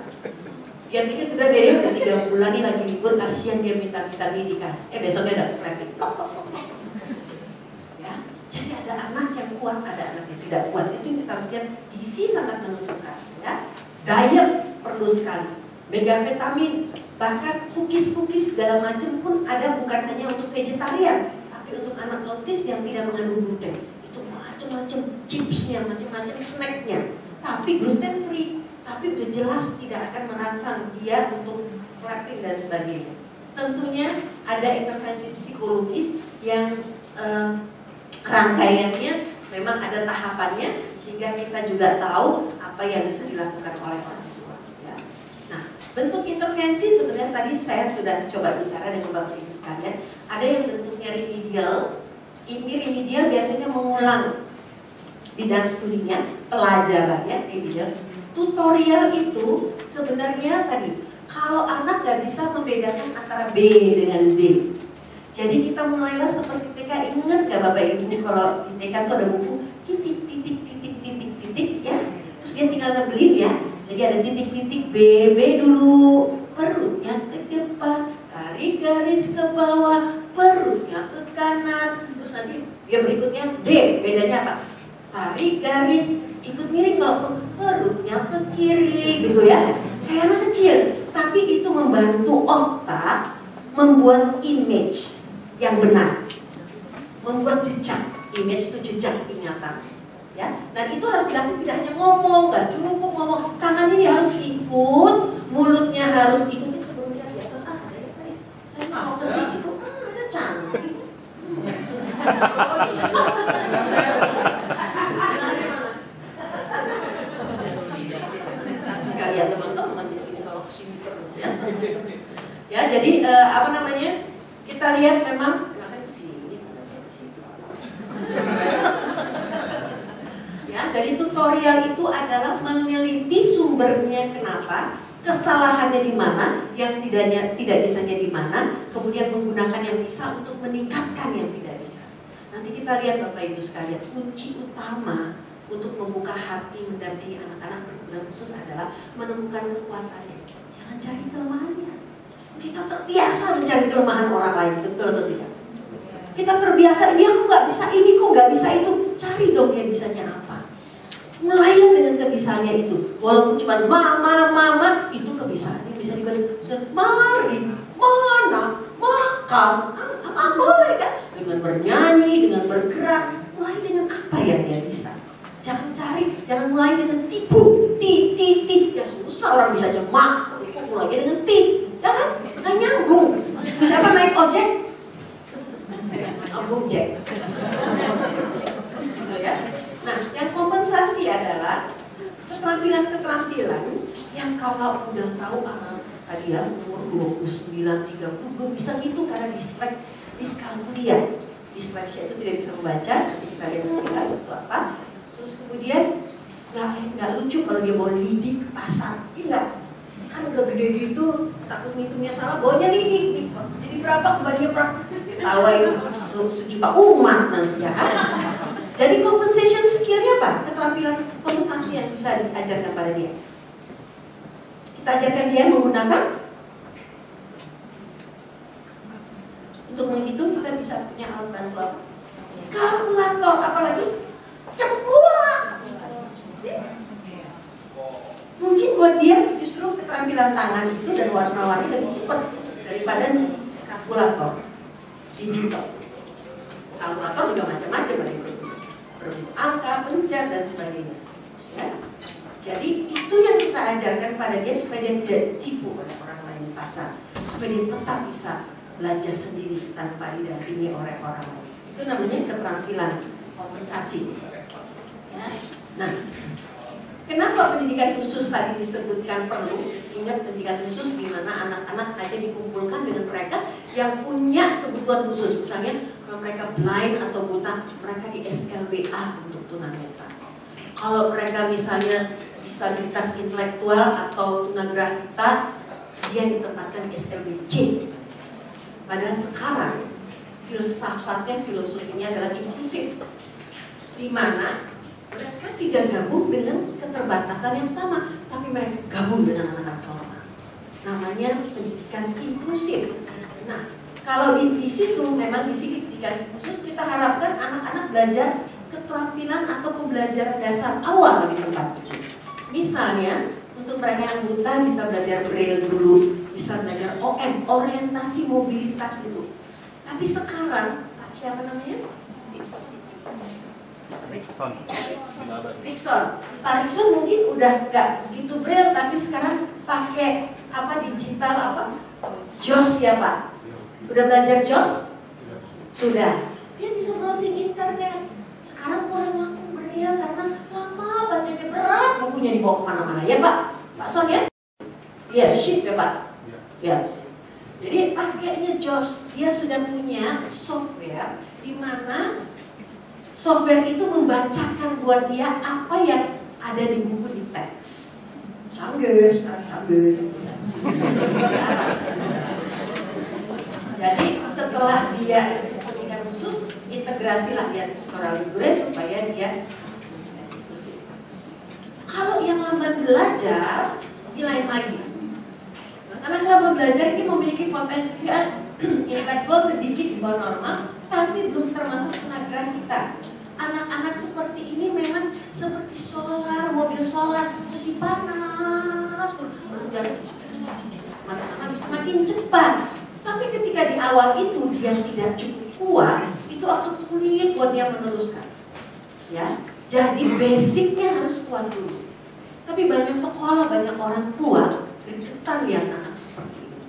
Dia pikir udah deh, udah 3 bulan ini lagi libur, kasihan dia minta vitamin dikasih. Besoknya udah kreatif. Ya, jadi ada anak yang kuat, ada anak yang tidak kuat. Itu kita harus lihat, gizi sangat menentukan. Ya, diet perlu sekali. Megavitamin, bahkan cookies segala macam pun ada, bukan hanya untuk vegetarian, tapi untuk anak autis yang tidak mengandung gluten. Itu macam-macam chipsnya, macam-macam snacknya, tapi gluten free, tapi udah jelas tidak akan merangsang dia untuk leptin dan sebagainya. Tentunya ada intervensi psikologis yang rangkaiannya memang ada tahapannya, sehingga kita juga tahu apa yang bisa dilakukan oleh orang tua. Ya. Nah, bentuk intervensi sebenarnya tadi saya sudah coba bicara dengan Bapak Ibu sekalian. Ada yang bentuknya remedial. Ini remedial biasanya mengulang bidang studinya, pelajarannya remedial. Tutorial itu sebenarnya tadi, kalau anak nggak bisa membedakan antara B dengan D, jadi kita mulailah seperti TK. Ingat nggak Bapak Ibu kalau di TK itu ada buku titik ya, terus dia tinggal ngebelin ya. Jadi ada titik-titik B dulu, perutnya ke depan, tarik garis ke bawah, perutnya ke kanan, terus nanti dia berikutnya D, bedanya apa? Tarik garis, ikut miring kalau perutnya ke kiri gitu ya, kayak anak kecil. Tapi itu membantu otak membuat image yang benar, membuat jejak. Image itu jejak ingatan, ya. Dan itu harus dilakukan, tidak hanya ngomong, nggak cukup ngomong, tangannya dia harus ikut, mulutnya harus ikut. Sebelum dia di atas saya mau ke sini, ada cantik. Ya teman-teman di sini kalau kesini terus ya. Ya jadi apa namanya, kita lihat memang kesini. Ya, dari tutorial itu adalah meneliti sumbernya kenapa, kesalahannya di mana, yang tidak bisanya di mana, kemudian menggunakan yang bisa untuk meningkatkan yang tidak bisa. Nanti kita lihat Bapak Ibu sekalian, kunci utama untuk membuka hati mendampingi anak-anak berkebutuhan khusus adalah menemukan kekuatannya. Jangan cari kelemahannya. Kita terbiasa mencari kelemahan orang lain, betul atau tidak? Kita terbiasa, dia kok nggak bisa ini, kok nggak bisa itu. Cari dong dia bisanya apa. Mulailah dengan kebisaannya itu. Walaupun cuma mama, itu kebisaannya bisa dibantu. Mari, mana, makan, apa boleh kan? Dengan bernyanyi, dengan bergerak. Mulai dengan apa yang dia bisa. Jangan cari, jangan mulai dengan tipu, ya susah orang bisa aja mak, kok mulai dengan ya kan? Nggak nyambung. Siapa naik ojek? Ojek. Ya. Nah, yang kompensasi adalah keterampilan yang kalau udah tahu anak tadi ya umur 29, 30, gue bisa gitu karena diskalkulia. Disleksia itu tidak bisa membaca, kita lihat sekilas itu apa. Terus kemudian nggak lucu kalau dia bawa lidik ke pasar, enggak, kan udah gede gitu, takut ngitungnya salah, bawanya lidik, jadi berapa kembalinya berapa, ditawain sejuta umat nanti ya kan. Jadi compensation skillnya apa? Keterampilan kompensasi yang bisa diajarkan pada dia. Kita ajarkan dia menggunakan, untuk menghitung kita bisa punya alat bantu apa? Kalkulator, apalagi tangan itu dan warna-warni lebih cepat daripada kalkulator digital. Kalkulator juga macam-macam ada itu, berbentuk angka, pencet dan sebagainya. Ya. Jadi itu yang kita ajarkan pada dia supaya dia tidak ditipu oleh orang lain di pasar, supaya dia tetap bisa belajar sendiri tanpa didampingi oleh orang lain. Itu namanya keterampilan kompensasi. Ya. Nah, kenapa pendidikan khusus tadi disebutkan perlu? Ingat pendidikan khusus di mana anak-anak hanya dikumpulkan dengan mereka yang punya kebutuhan khusus. Misalnya kalau mereka blind atau buta, mereka di SLBA untuk tunanetra. Kalau mereka misalnya disabilitas intelektual atau tunagrahita, dia ditempatkan SLBC. Padahal sekarang filsafatnya, filosofinya adalah inklusif, di mana mereka tidak gabung dengan keterbatasan yang sama, tapi mereka gabung dengan anak-anak normal. Namanya pendidikan inklusif. Nah, kalau di situ memang di sini pendidikan khusus kita harapkan anak-anak belajar keterampilan atau pembelajaran dasar awal di tempat itu. Misalnya untuk mereka yang buta bisa belajar braille dulu, bisa belajar OM, orientasi mobilitas dulu. Tapi sekarang, siapa namanya? Rickson. Pak Rickson mungkin udah nggak begitu braille, tapi sekarang pakai apa digital apa? JOS ya Pak? Udah belajar JOS? Sudah. Dia bisa browsing internet. Sekarang kurang laku braille karena lama bacanya berat, bukunya dibawa kemana-mana ya Pak? Pak Son ya? Iya, sheet ya Pak? Ya. Jadi pakainya JOS, dia sudah punya software di mana software itu membacakan buat dia apa yang ada di buku di teks. Canggih, canggih. Jadi setelah dia pendidikan khusus, integrasilah dia sekolah libre supaya dia inklusif. Kalau yang lambat belajar, ini lain lagi. Anak lambat belajar ini memiliki potensi intelektual sedikit di bawah normal, tapi belum termasuk tunagrahita. Anak-anak seperti ini memang seperti solar, mobil solar, masih panas, makin cepat. Tapi ketika di awal itu dia tidak cukup kuat, itu akan sulit buat dia meneruskan. Ya, jadi basicnya harus kuat dulu. Tapi banyak sekolah, banyak orang tua gergetan lihat anak seperti ini.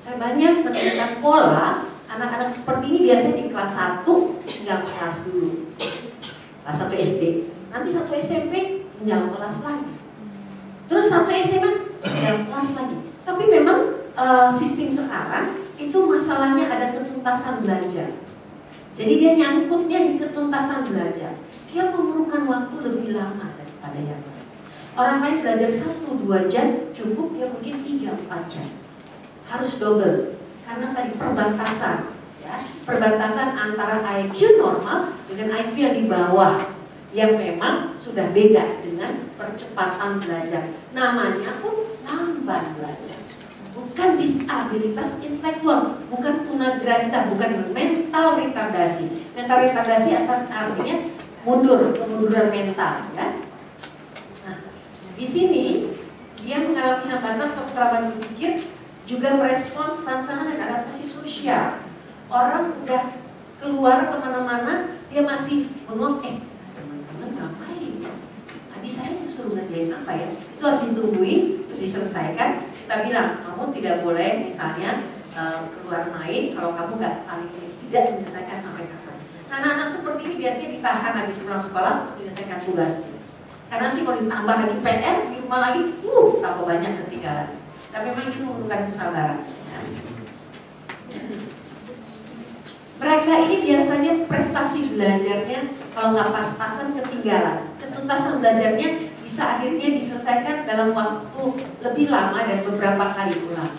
Saya banyak menemukan pola anak-anak seperti ini biasanya di kelas 1 tinggal kelas dulu, kelas 1 SD, nanti 1 SMP tinggal kelas lagi, terus 1 SMA tinggal kelas lagi. Tapi memang sistem sekarang itu masalahnya ada ketuntasan belajar. Jadi dia nyangkutnya di ketuntasan belajar. Dia memerlukan waktu lebih lama daripada yang lain. Orang lain belajar 1-2 jam cukup, dia mungkin 3-4 jam. Harus double. Karena tadi perbatasan, ya, perbatasan antara IQ normal dengan IQ yang di bawah, yang memang sudah beda dengan percepatan belajar. Namanya pun lambat belajar, bukan disabilitas intelektual, bukan tunagrahita, bukan mental retardasi. Mental retardasi artinya mundur, kemunduran mental, ya. Nah, di sini dia mengalami hambatan keterampilan berpikir, juga merespons tantangan dan adaptasi sosial. Orang udah keluar kemana-mana, dia masih bengong, teman-teman ngapain? Tadi saya disuruh ngerjain apa ya? Itu harus ditungguin, terus diselesaikan. Kita bilang, kamu tidak boleh misalnya keluar main kalau kamu paling tidak menyelesaikan sampai kapan. Nah, anak-anak seperti ini biasanya ditahan habis pulang sekolah untuk menyelesaikan tugas. Karena nanti kalau ditambah lagi PR di rumah lagi, tambah banyak ketinggalan. Tapi memang itu memerlukan kesabaran. Ya. Mereka ini biasanya prestasi belajarnya kalau nggak pas-pasan ketinggalan. Ketuntasan belajarnya bisa akhirnya diselesaikan dalam waktu lebih lama dan beberapa kali ulang.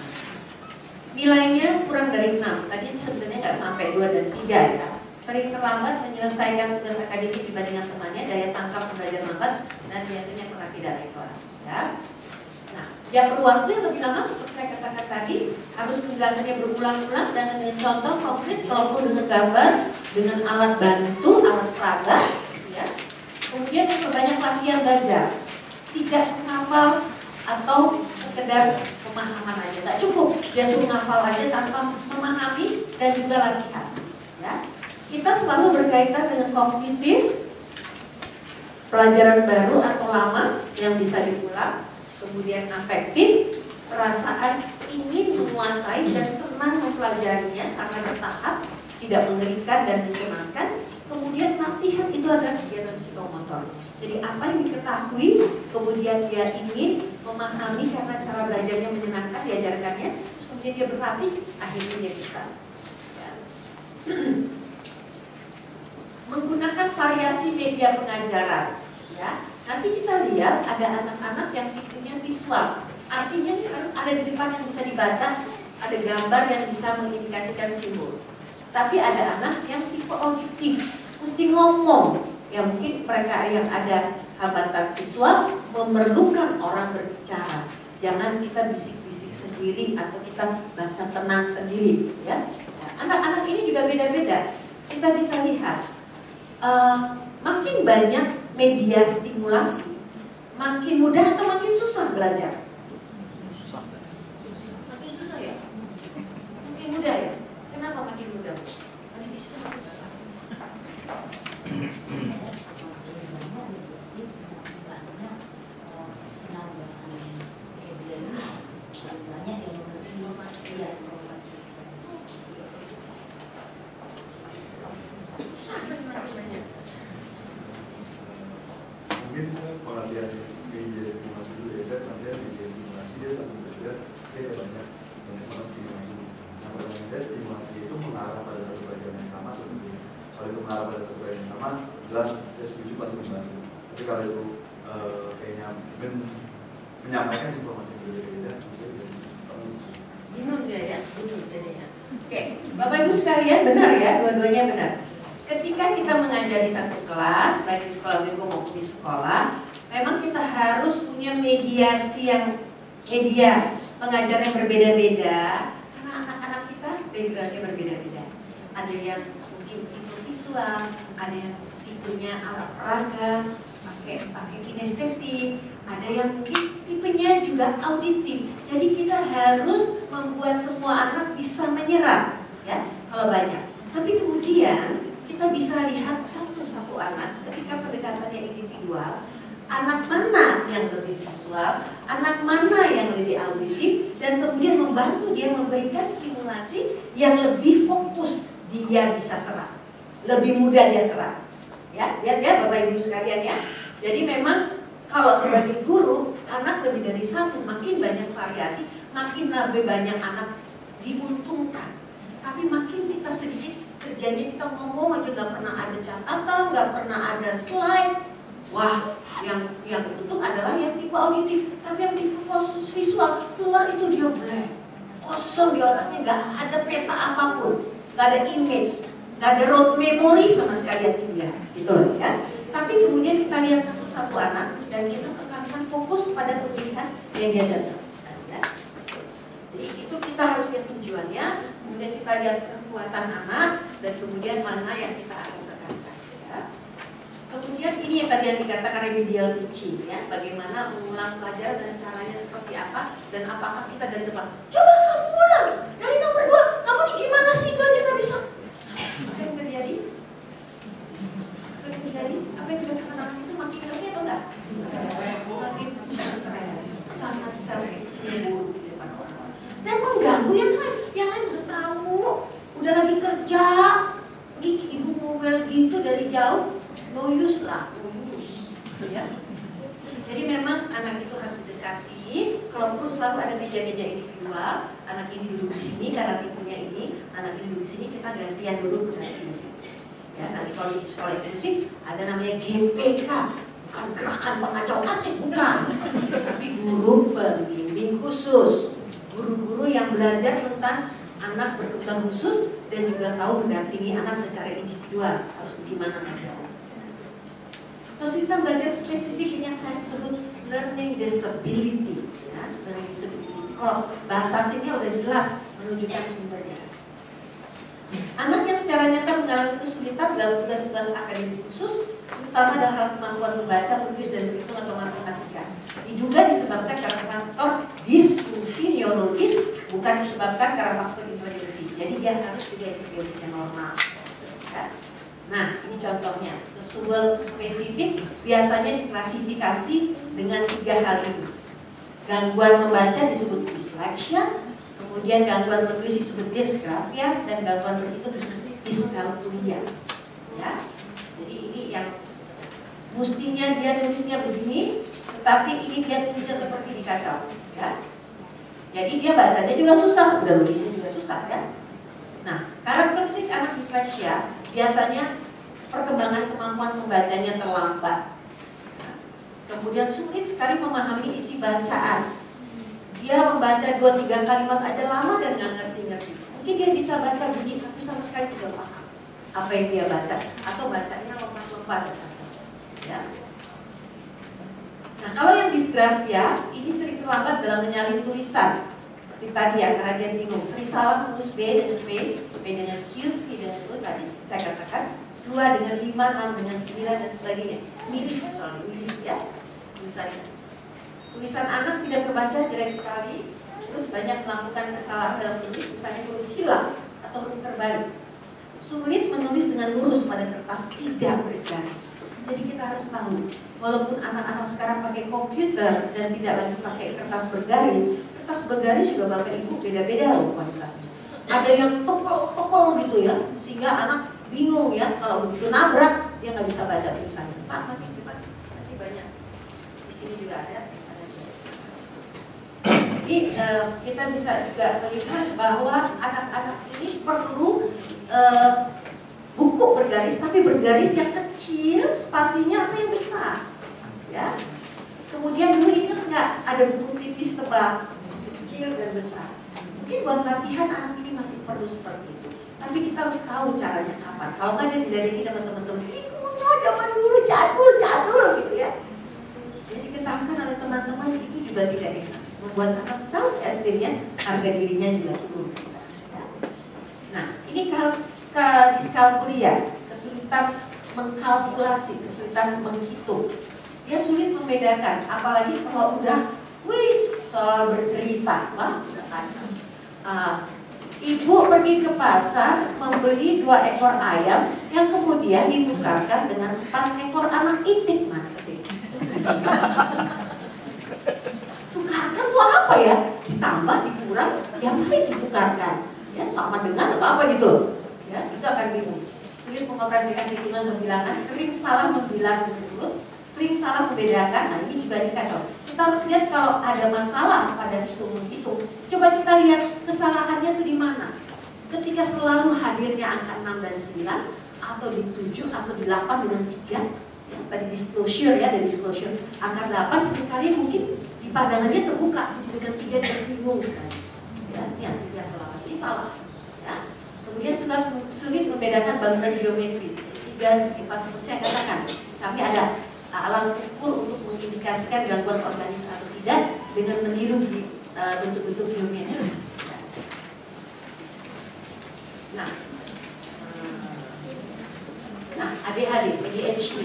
Nilainya kurang dari 6. Tadi sebenarnya nggak sampai 2 dan 3 ya. Sering terlambat menyelesaikan tugas akademik dibandingkan temannya, daya tangkap pembelajar lambat, dan biasanya pernah tidak naik kelas. Ya. Nah, yang perlu waktu yang lebih lama seperti saya katakan tadi, harus penjelasannya berulang-ulang dan dengan contoh konkret, kalau perlu dengan gambar, dengan alat bantu, alat peraga, ya. Kemudian memperbanyak latihan belajar, tidak menghafal atau sekedar pemahaman aja, nggak cukup dia suruh ngafal aja tanpa memahami dan juga latihan. Ya, kita selalu berkaitan dengan kognitif, pelajaran baru atau lama yang bisa diulang, kemudian afektif, perasaan ingin menguasai dan senang mempelajarinya karena bertahap, tidak mengerikan dan mencemaskan. Kemudian latihan itu adalah kegiatan psikomotor. Jadi apa yang diketahui, kemudian dia ingin memahami karena cara belajarnya menyenangkan, diajarkannya, terus kemudian dia berlatih, akhirnya dia bisa. Ya. Menggunakan variasi media pengajaran. Ya. Nanti kita lihat ada anak-anak yang tipenya visual. Artinya ini harus ada di depan yang bisa dibaca, ada gambar yang bisa mengindikasikan simbol. Tapi ada anak yang tipe auditif, mesti ngomong. Ya mungkin mereka yang ada hambatan visual memerlukan orang berbicara. Jangan kita bisik-bisik sendiri atau kita baca tenang sendiri. Ya, anak-anak ini juga beda-beda. Kita bisa lihat, makin banyak media stimulasi, makin mudah atau makin susah belajar. Makin susah ya? Makin mudah ya? Kenapa makin mudah? Nanti di sini makin susah. Mungkin pelatihan media stimulasi dulu ya, saya pelatihan media stimulasi dia sambil belajar dia ada banyak banget stimulasi. Nah pada media stimulasi itu mengarah pada satu bagian yang sama atau tidak. Kalau itu mengarah pada satu bagian yang sama, jelas saya setuju pasti membantu. Tapi kalau itu kayaknya menyampaikan informasi yang berbeda-beda, bingung dia ya, bingung dia ya. Oke, Bapak Ibu sekalian benar ya, dua-duanya benar. Ketika kita mengajar di satu kelas, baik di sekolah minggu maupun di sekolah, memang kita harus punya mediasi yang media pengajar yang berbeda-beda, karena anak-anak kita backgroundnya berbeda-beda. Ada yang mungkin tipe visual, ada yang tipenya alat peraga, pakai kinestetik, ada yang mungkin tipenya juga auditif. Jadi kita harus membuat semua anak bisa menyerap, ya kalau banyak. Tapi kemudian kita bisa lihat satu-satu anak ketika pendekatannya individual, anak mana yang lebih visual, anak mana yang lebih auditif, dan kemudian membantu dia memberikan stimulasi yang lebih fokus dia bisa serap, lebih mudah dia serap. Ya, lihat ya Bapak Ibu sekalian ya. Jadi memang kalau sebagai guru, anak lebih dari satu, makin banyak variasi, makin lebih banyak anak diuntungkan. Tapi makin kita sedikit kerjanya kita ngomong aja, nggak pernah ada catatan, nggak pernah ada slide. Wah, yang untung adalah yang tipe auditif, tapi yang tipe visual keluar itu dia blank, kosong di otaknya, nggak ada peta apapun, nggak ada image, nggak ada road memory sama sekali yang tinggal, gitu loh ya. Tapi kemudian kita lihat satu-satu anak dan kita tekankan fokus pada pemilihan yang dia dapat. Ya. Jadi itu kita harus lihat tujuannya, kemudian kita lihat kekuatan anak, dan kemudian mana yang kita akan tekankan. Ya. Kemudian ini yang tadi yang dikatakan remedial teaching, ya, bagaimana mengulang pelajaran dan caranya seperti apa, dan apakah kita dari depan, coba kamu ulang dari nomor 2, kamu nih gimana sih, itu aja nggak bisa. Apa yang terjadi? Apa yang dirasakan anak itu makin ngerti atau enggak? Makin stres, sangat self-esteem buruk di depan orang. Dan mengganggu yang lain udah tahu, udah lagi kerja, nih ibu ngomel gitu dari jauh, no use lah, no use, ya. Jadi memang anak itu harus didekati. Kalau perlu selalu ada meja-meja individual, anak ini duduk di sini karena tipenya ini, anak ini duduk di sini, kita gantian duduk dengan ini. Ya, nanti kalau di sekolah inklusif ada namanya GPK, bukan gerakan pengacau kacik, bukan, tapi guru pembimbing khusus, guru-guru yang belajar tentang anak berkebutuhan khusus dan juga tahu mendampingi anak secara individual harus gimana mereka. Terus kita belajar spesifik yang saya sebut learning disability, ya, learning disability. Kalau bahasa aslinya udah jelas menunjukkan sumbernya. Anak yang secara nyata mengalami kesulitan dalam tugas-tugas akademik khusus, terutama dalam hal kemampuan membaca, menulis, dan berhitung atau matematika, diduga disebabkan karena faktor disfungsi fungsi neurologis, bukan disebabkan karena faktor intelijensi. Jadi dia harus juga intelijensinya normal. Ya. Nah, ini contohnya. Kesulitan spesifik biasanya diklasifikasi dengan 3 hal ini. Gangguan membaca disebut disleksia, kemudian gangguan menulis disebut dysgrafia, dan gangguan berhitung disebut dyscalculia. Ya. Jadi ini yang mestinya dia nulisnya begini, tetapi ini dia tulisnya seperti dikacau. Ya. Jadi dia bacanya juga susah, udah nulisnya juga susah ya. Nah, karakteristik anak disleksia biasanya perkembangan kemampuan membacanya terlambat. Nah, kemudian sulit sekali memahami isi bacaan. Dia membaca 2-3 kalimat aja lama dan nggak ngerti-ngerti. Mungkin dia bisa baca bunyi tapi sama sekali tidak paham apa yang dia baca, atau bacanya lompat-lompat. Ya. Nah, kalau yang dysgrafia ini sering terlambat dalam menyalin tulisan. Seperti tadi ya, karena dia bingung. Sering salah menulis B dengan P dengan Q, P dengan U, tadi saya katakan 2 dengan 5, 6 dengan 9 dan sebagainya. Milih, soalnya milih ya. Misalnya, tulisan anak tidak terbaca jelek sekali, terus banyak melakukan kesalahan dalam tulis, misalnya huruf hilang atau huruf terbalik. Sulit menulis dengan lurus pada kertas tidak bergaris. Jadi kita harus tahu, walaupun anak-anak sekarang pakai komputer dan tidak lagi pakai kertas bergaris juga Bapak Ibu beda-beda loh kualitasnya. Ada yang tebal-tebal gitu ya, sehingga anak bingung ya, kalau begitu nabrak dia nggak bisa baca tulisannya. Pak, masih banyak. Di sini juga ada. Jadi kita bisa juga melihat bahwa anak-anak ini perlu buku bergaris, tapi bergaris yang kecil, spasinya apa yang besar, ya. Kemudian dulu ingat nggak ada buku tipis tebal, kecil dan besar. Mungkin buat latihan anak ini masih perlu seperti itu. Tapi kita harus tahu caranya kapan. Kalau nggak dia tidak ada teman-teman, ih zaman dulu jadul gitu ya. Jadi ketahuan oleh teman-teman itu juga tidak enak. Membuat anak self esteemnya, harga dirinya juga turun. Ya. Nah, ini kalau ke diskalkulia, kesulitan mengkalkulasi, kesulitan menghitung. Dia sulit membedakan, apalagi kalau udah, soal bercerita, wah, udah kan. Ibu pergi ke pasar membeli 2 ekor ayam yang kemudian ditukarkan dengan 4 ekor anak itik, tukarkan tuh apa ya? Ditambah, dikurang, yang lain ditukarkan. Ya, sama dengan atau apa gitu loh. Ya, itu akan bingung. Sulit mengoperasikan hitungan pembilangan, sering salah membilang tersebut, sering salah membedakan. Nah, ini juga dikacau. Kita harus lihat kalau ada masalah pada hitung-hitung. Coba kita lihat kesalahannya itu di mana. Ketika selalu hadirnya angka 6 dan 9, atau di 7 atau di 8 dengan 3, ya, tadi disclosure ya, ada disclosure. Angka 8 seringkali mungkin di padangannya terbuka, dengan 3 dan bingung. Ya, ini yang salah. Ini salah. Ya. Kemudian sulit membedakan bangunan geometris. 3 segi 4 seperti saya katakan. Kami ada alat ukur untuk mengindikasikan gangguan organis atau tidak dengan meniru bentuk-bentuk geometris. Nah, ADHD, ADHD,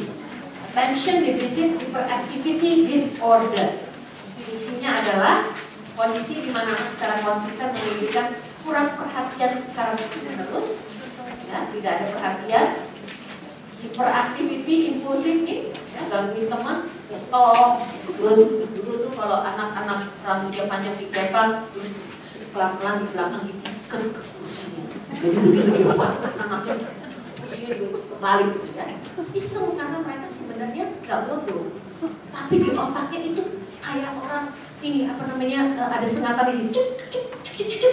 Attention Deficit Hyperactivity Disorder. Definisinya adalah kondisi di mana secara konsisten menunjukkan kurang perhatian secara terus, ya, tidak ada perhatian, hiperactivity, impulsif, ya, gangguin teman, ngetok, dulu tuh kalau anak-anak rambutnya panjang di kepang, terus pelan-pelan di belakang diikat ke kursinya. Jadi begitu dia anaknya kursinya kebalik, ya. Iseng karena mereka sebenarnya nggak bodoh, tapi di otaknya itu kayak orang ini apa namanya ada sengatan di sini, gitu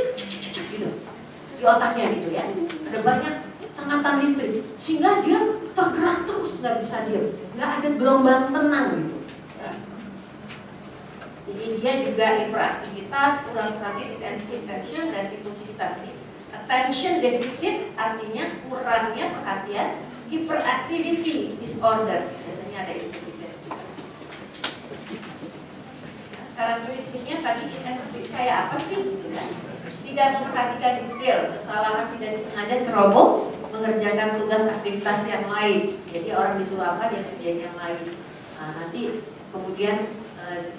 di otaknya gitu ya, ada banyak sengatan listrik sehingga dia tergerak terus, nggak bisa diam, nggak ada gelombang tenang gitu. Ya. Jadi dia juga hiperaktivitas, kurang perhatian, attention dan impulsivitas. Attention deficit artinya kurangnya perhatian, hyperactivity disorder biasanya ada impulsivitas. Karakteristiknya tadi kayak apa sih? Tidak memperhatikan detail, kesalahan tidak disengaja ceroboh, mengerjakan tugas aktivitas yang lain. Jadi orang disuruh apa dia kerjain yang lain. Nah, nanti kemudian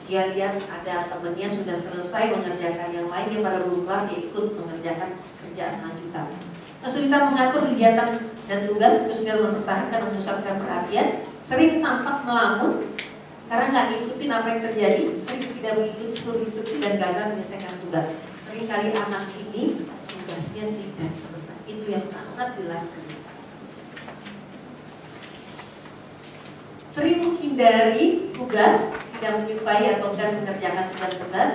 dia lihat ada temennya sudah selesai mengerjakan yang lain, dia pada berubah, dia ikut mengerjakan kerjaan lanjutan. Kesulitan mengatur kegiatan dan tugas, kesulitan mempertahankan dan memusatkan perhatian, sering tampak melamun karena nggak ngikutin apa yang terjadi, sering tidak mengikuti seluruh instruksi dan gagal menyelesaikan tugas. Seringkali anak ini tugasnya tidak selesai. Itu yang sangat jelas. Sering menghindari tugas, tidak menyukai atau enggan mengerjakan tugas-tugas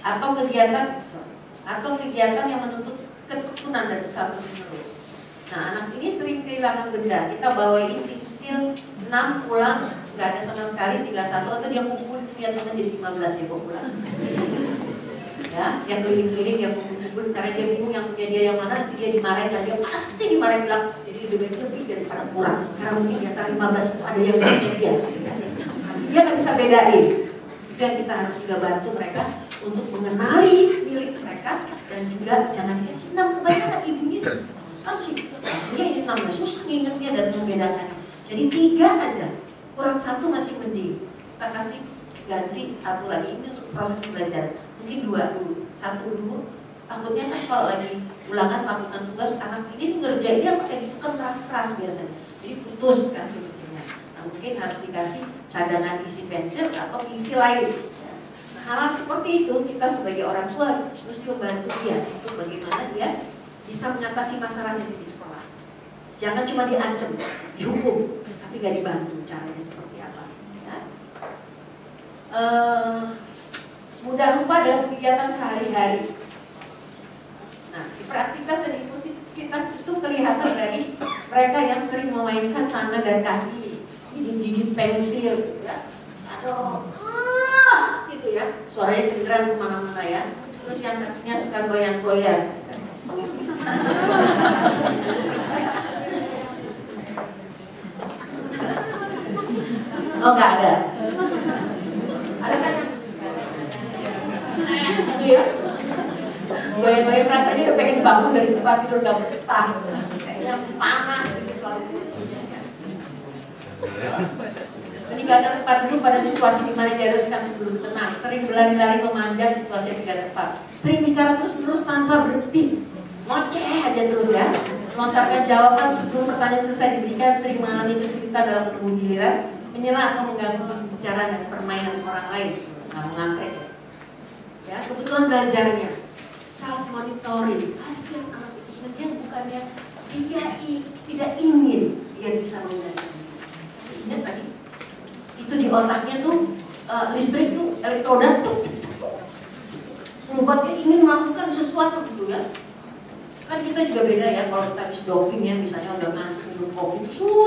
atau kegiatan yang menuntut ketekunan dan usaha terus-menerus. Nah, anak ini sering kehilangan benda. Kita bawain pensil 6 pulang, nggak ada sama sekali, tinggal 1, atau dia kumpulin dia teman jadi 15 dia pulang. Ya, yang keliling-keliling dia kumpul karena dia bingung yang punya dia yang mana, nanti dia dimarahin dan dia pasti dimarahin bilang jadi lebih daripada kurang. Karena mungkin di antara 15 itu ada yang punya dia. Dia nggak bisa bedain. Itu yang kita harus juga bantu mereka untuk mengenali milik mereka dan juga jangan dikasih 6 kebanyakan ibunya kan sih aslinya ini 16 susah ngingetnya dan membedakannya. Jadi 3 aja, kurang 1 masih mending. Kita kasih ganti 1 lagi ini untuk proses belajar. Mungkin 2 dulu, 1 dulu. Takutnya kan kalau lagi ulangan melakukan tugas anak ini ngerjainnya pakai gitu kan keras-keras biasanya. Jadi putus kan pensilnya. Nah, mungkin harus dikasih cadangan isi pensil atau pensil lain. Hal seperti itu kita sebagai orang tua mesti membantu dia untuk bagaimana dia bisa mengatasi masalahnya di sekolah. Jangan cuma diancam, dihukum, tapi gak dibantu caranya seperti apa. Ya. Mudah lupa dalam kegiatan sehari-hari. Nah, di praktikas dan impulsivitas itu kelihatan dari mereka yang sering memainkan tangan dan kaki, gigit pensil, ya. Atau gitu ya, suaranya kedengeran kemana-mana ya. Terus yang kakinya suka goyang-goyang. Oh nggak ada. Ada kan? Gitu ya. Goyang-goyang rasanya udah pengen bangun dari tempat tidur nggak betah. Kayaknya panas gitu selalu. Meninggalkan tempat duduk pada situasi di mana dia harus belum tenang, sering berlari-lari memanjang situasi yang tidak tepat, sering bicara terus-menerus tanpa berhenti, ngoceh aja terus ya, melontarkan jawaban sebelum pertanyaan selesai diberikan, sering mengalami kesulitan dalam bertemu giliran, menyerah atau mengganggu pembicaraan dan permainan orang lain, nggak mengantek. Ya, kebutuhan belajarnya, self monitoring, hasil anak itu sebenarnya bukannya dia tidak ingin dia bisa belajar. Ingat tadi? Itu di otaknya tuh listrik tuh elektroda tuh membuat dia ingin melakukan sesuatu gitu ya. Kan kita juga beda ya kalau kita habis doping ya, misalnya udah ngantuk minum kopi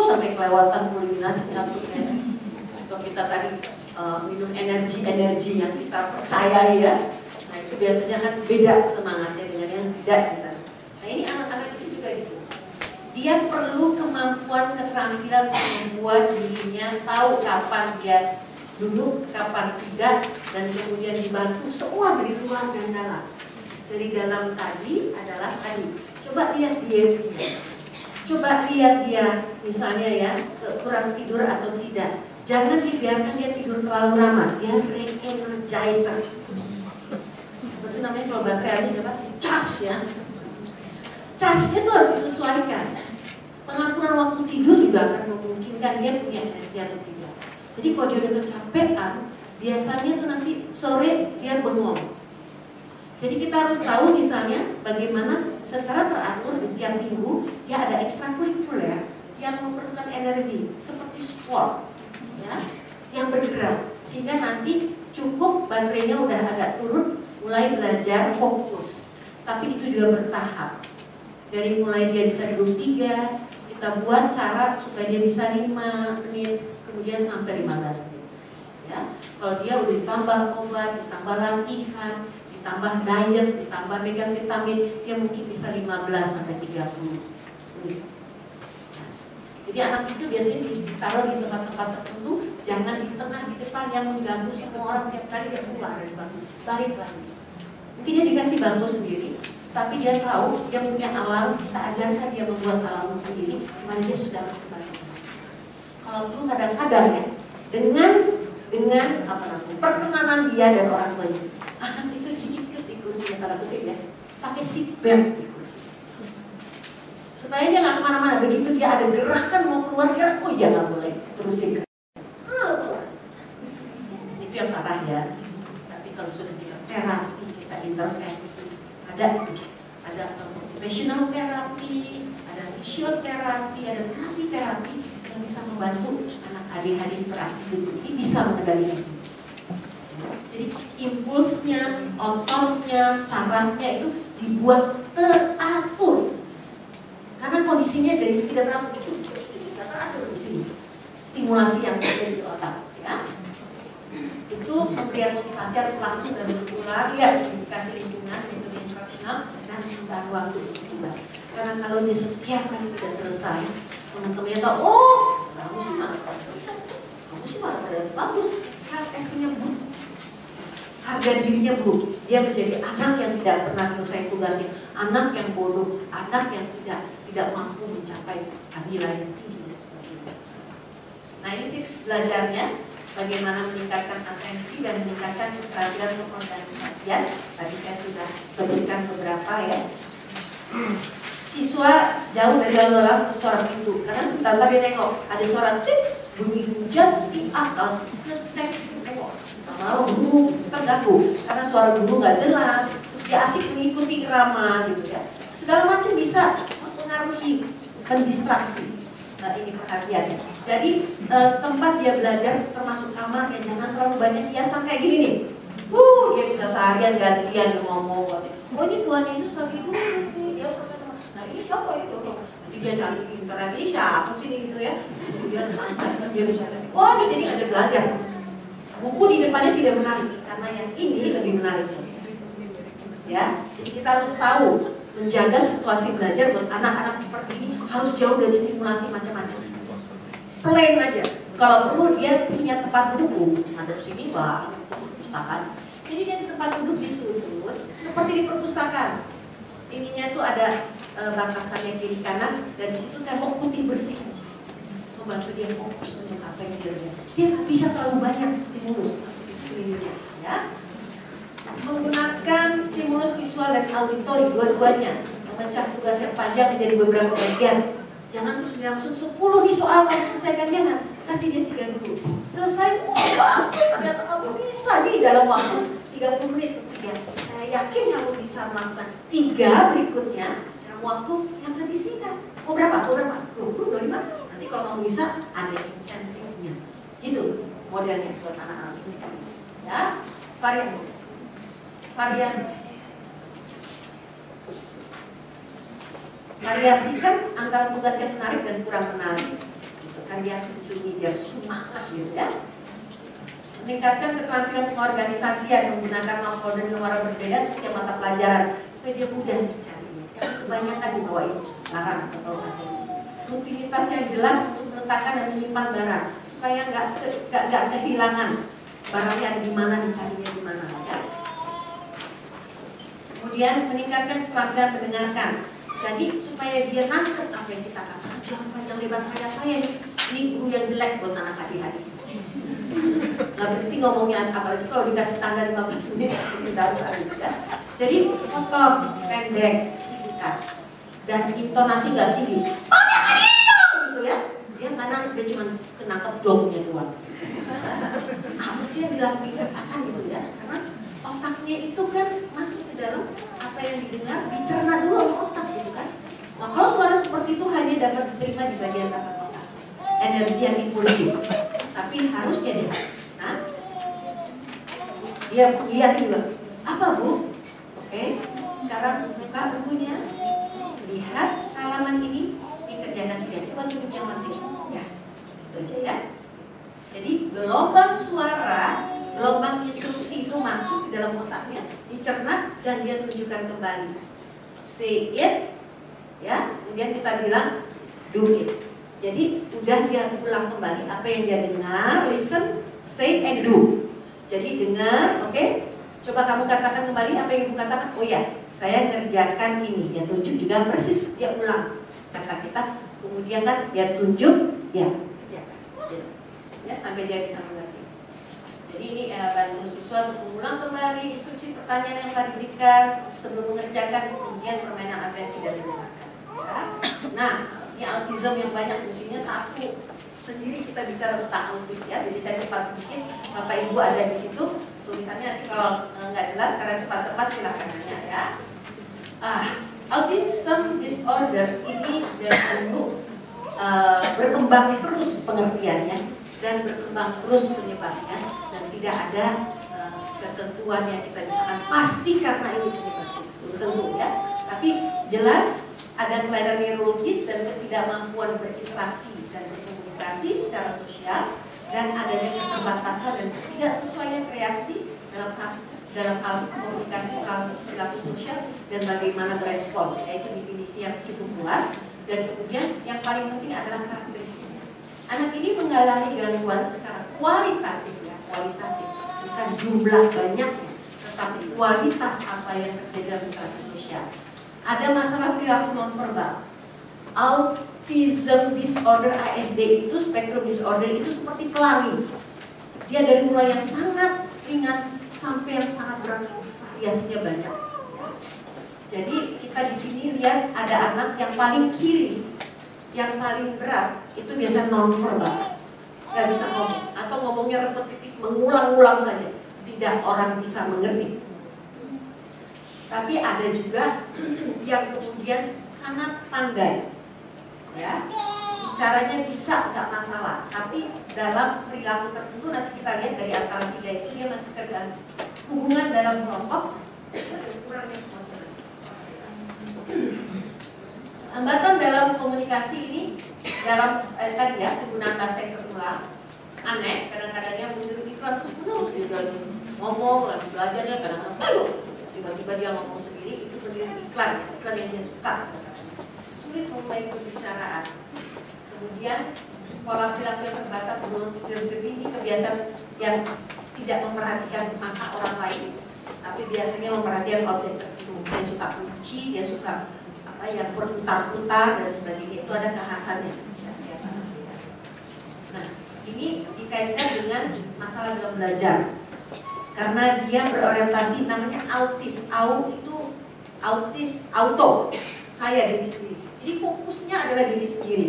sampai kelewatan kulminasinya tuh ya. Atau kita tadi minum energi yang kita percayai ya. Nah itu biasanya kan beda semangatnya dengan yang tidak misalnya. Nah ini anak-anak itu juga itu. Dia perlu kemampuan keterampilan untuk membuat dirinya tahu kapan dia duduk, kapan tidak, dan kemudian dibantu semua dari luar dan dalam. Dari dalam tadi adalah tadi. Coba lihat dietnya. Coba lihat dia misalnya ya kurang tidur atau tidak. Jangan dibiarkan dia tidur terlalu lama. Dia re-energizer. Itu namanya kalau baterai habis apa? Charge ya. Charge-nya itu harus disesuaikan. Pengaturan waktu tidur juga akan memungkinkan dia punya energi atau tidak. Jadi kalau dia udah kecapean, biasanya tuh nanti sore dia bengong. Jadi kita harus tahu misalnya bagaimana secara teratur di tiap minggu dia ada ekstrakurikuler yang memerlukan energi seperti sport, ya, yang bergerak sehingga nanti cukup baterainya udah agak turun, mulai belajar fokus. Tapi itu juga bertahap. Dari mulai dia bisa duduk 3, kita buat cara supaya dia bisa 5 menit, kemudian sampai 15 menit. Ya, kalau dia udah ditambah obat, ditambah latihan, ditambah diet, ditambah megang vitamin, dia mungkin bisa 15 sampai 30 menit. Nah, jadi anak itu biasanya ditaruh di tempat-tempat tertentu, jangan di tengah, di depan yang mengganggu semua orang tiap kali dia keluar dari bangku, balik lagi. Mungkin dia dikasih bangku sendiri, tapi dia tahu dia punya alarm, kita ajarkan dia membuat alarm sendiri, dimana dia sudah harus kembali. Kalau perlu kadang-kadang ya, dengan dengan perkenanan dia dan orang tuanya. Anak itu diikat di kursinya tanda kutip ya, pakai seat belt supaya dia nggak kemana-mana. Begitu dia ada gerakan mau keluar gerak, oh ya nggak boleh terusin. Itu yang parah ya. Tapi kalau sudah kita terapi, kita intervensi, ada occupational therapy, ada fisioterapi, ada terapi yang bisa membantu anak adik-adik beraktivitas ini bisa mengendalikan. Jadi impulsnya, ototnya, sarafnya itu dibuat teratur. Karena kondisinya dari tidak teratur itu tidak teratur di sini. Stimulasi yang terjadi di otak, ya. Itu pemberian motivasi harus langsung dan berulang, ya, dikasih lingkungan, metode instruksional, dan tentang waktu itu. Karena kalau dia setiap kali tidak selesai, teman-temannya tahu, oh, kamu sih malah selesai, kamu sih malah pada bagus, testingnya buruk, harga dirinya buruk, dia menjadi anak yang tidak pernah selesai tugasnya, anak yang bodoh, anak yang tidak mampu mencapai nilai yang tinggi dan sebagainya. Nah, ini tips belajarnya, bagaimana meningkatkan atensi dan meningkatkan keterampilan pengorganisasian. Tadi saya sudah sebutkan beberapa ya. Siswa jauh dari lalu suara pintu, karena sebentar dia nengok ada suara tik, bunyi hujan di atas, ketek, nengok. Mau guru terganggu karena suara guru nggak jelas, terus dia asik mengikuti irama gitu ya. Segala macam bisa mempengaruhi, mendistraksi. Nah, ini perhatian. Jadi tempat dia belajar termasuk kamar yang jangan terlalu banyak hiasan kayak gini nih. Dia bisa seharian gantian ngomong. Oh ini Tuhan Yesus lagi dulu nih, dia sampai. Nah ini siapa itu? Nanti dia cari di internet, ini siapa sih gitu ya? Kemudian dia bisa. Oh ini jadi ada belajar. Buku di depannya tidak menarik karena yang ini lebih menarik. Ya, jadi kita harus tahu menjaga situasi belajar buat anak-anak seperti ini harus jauh dari stimulasi macam-macam. Plain aja. Kalau perlu dia punya tempat duduk, ada sini banyak perpustakaan. Jadi dia di tempat duduk di sudut seperti di perpustakaan. Ininya tuh ada batasannya kiri kanan dan di situ tembok putih bersih aja. Membantu dia fokus untuk apa yang dia lihat. Dia tak bisa terlalu banyak stimulus ya. Menggunakan stimulus visual dan auditori dua-duanya, memecah tugas yang panjang menjadi beberapa bagian. Jangan terus langsung 10 nih soal kamu selesaikan, jangan. Kasih dia 3 dulu. Selesai, ternyata kamu bisa nih dalam waktu 30 menit. Ya, saya yakin kamu bisa melakukan 3 berikutnya dalam waktu yang lebih singkat. Mau berapa? 20, 25. Nanti kalau kamu bisa, ada insentifnya. Gitu modelnya buat anak-anak ini. Ya, variasikan antara tugas yang menarik dan kurang menarik. Kan dia sini dia semangat gitu ya. Meningkatkan keterampilan pengorganisasian menggunakan mapolder yang warna berbeda setiap mata pelajaran supaya dia mudah mencarinya. Kebanyakan di bawah itu larang atau rutinitas yang jelas untuk meletakkan dan menyimpan barang supaya nggak kehilangan barangnya di mana, dicarinya di mana ya. Kemudian meningkatkan keterampilan mendengarkan. Jadi supaya dia nangkep apa yang kita katakan. Jangan panjang lebar kayak saya ini guru yang jelek buat anak adik-adik. Nggak berhenti ngomongnya, apalagi kalau dikasih tanda 15 menit kita harus ada ya. Jadi potong, pendek, singkat, dan intonasi nggak tinggi. Gitu ya. Dia kadang dia cuma kenangkep dongnya doang. Apa sih yang dilakukan katakan gitu ya? Karena otaknya itu kan masuk ke dalam apa yang didengar, dicerna dulu oleh otak gitu kan. Nah, kalau suara seperti itu hanya dapat diterima di bagian belakang otak, energi yang impulsif. Tapi harusnya dia lihat juga. Apa Bu? Oke, sekarang buka bukunya, lihat halaman ini, dikerjakan saja. Coba tutup yang mati. Ya, itu aja ya. Jadi gelombang suara, gelombang instruksi itu masuk di dalam otaknya, dicerna dan dia tunjukkan kembali. Say it, ya. Kemudian kita bilang do it. Jadi udah dia ulang kembali apa yang dia dengar, listen, say and do. Jadi dengar, oke? Coba kamu katakan kembali apa yang kamu katakan. Oh ya, saya kerjakan ini. Dia tunjuk juga persis, dia ulang kata kita. Kemudian kan dia tunjuk, ya. Ya, sampai dia bisa mengerti. Jadi ini bantu siswa untuk mengulang kembali instruksi pertanyaan yang telah diberikan sebelum mengerjakan, kemudian permainan atensi dan mendengarkan. Ya. Nah, ini autism yang banyak fungsinya satu. Sendiri kita bicara tentang autis ya, jadi saya cepat sedikit. Bapak Ibu ada di situ tulisannya, nanti kalau nggak jelas karena cepat-cepat silahkan nanya ya. Autism disorder ini tentu berkembang terus pengertiannya dan berkembang terus penyebabnya, dan tidak ada ketentuan yang kita misalkan pasti karena ini penyebabnya, tentu ya. Tapi jelas ada kelainan neurologis dan ketidakmampuan berinteraksi dan berkomunikasi secara sosial, dan adanya keterbatasan dan ketidaksesuaian reaksi dalam hal komunikasi, hal perilaku sosial, dan bagaimana berespon, yaitu definisi yang cukup luas. Dan kemudian yang paling penting adalah karakteristiknya. Anak ini mengalami gangguan secara kualitatif ya, kualitatif, bukan jumlah banyaknya, tetapi kualitas apa yang terjadi dalam interaksi sosial. Ada masalah perilaku nonverbal. Autism disorder ASD itu, spektrum disorder itu seperti pelangi. Dia dari mulai yang sangat ringan sampai yang sangat berat, variasinya banyak. Jadi kita di sini lihat ada anak yang paling kiri, yang paling berat itu biasa nonverbal, nggak bisa ngomong atau ngomongnya repetitif, mengulang-ulang saja, tidak orang bisa mengerti. Tapi ada juga yang kemudian sangat pandai, ya, caranya bisa nggak masalah, tapi dalam perilaku tertentu nanti kita lihat dari antara tiga itu dia masih terganggu. Hubungan dalam kelompok kurangnya hambatan dalam komunikasi ini dalam tadi ya, penggunaan bahasa yang berulang aneh, kadang-kadangnya muncul iklan terus dia ngomong lagi belajarnya, kadang-kadang ayo tiba-tiba dia ngomong sendiri, itu menjadi iklan yang dia suka, sulit memulai pembicaraan. Kemudian pola perilaku yang terbatas, belum ini kebiasaan yang tidak memperhatikan mata orang lain, tapi biasanya memperhatikan objek tertentu. Dia suka kunci, dia suka apa yang berputar-putar dan sebagainya, itu ada kekhasannya. Nah, ini dikaitkan dengan masalah dalam belajar, karena dia berorientasi namanya autis. Auto, saya diri sendiri. Jadi fokusnya adalah diri sendiri.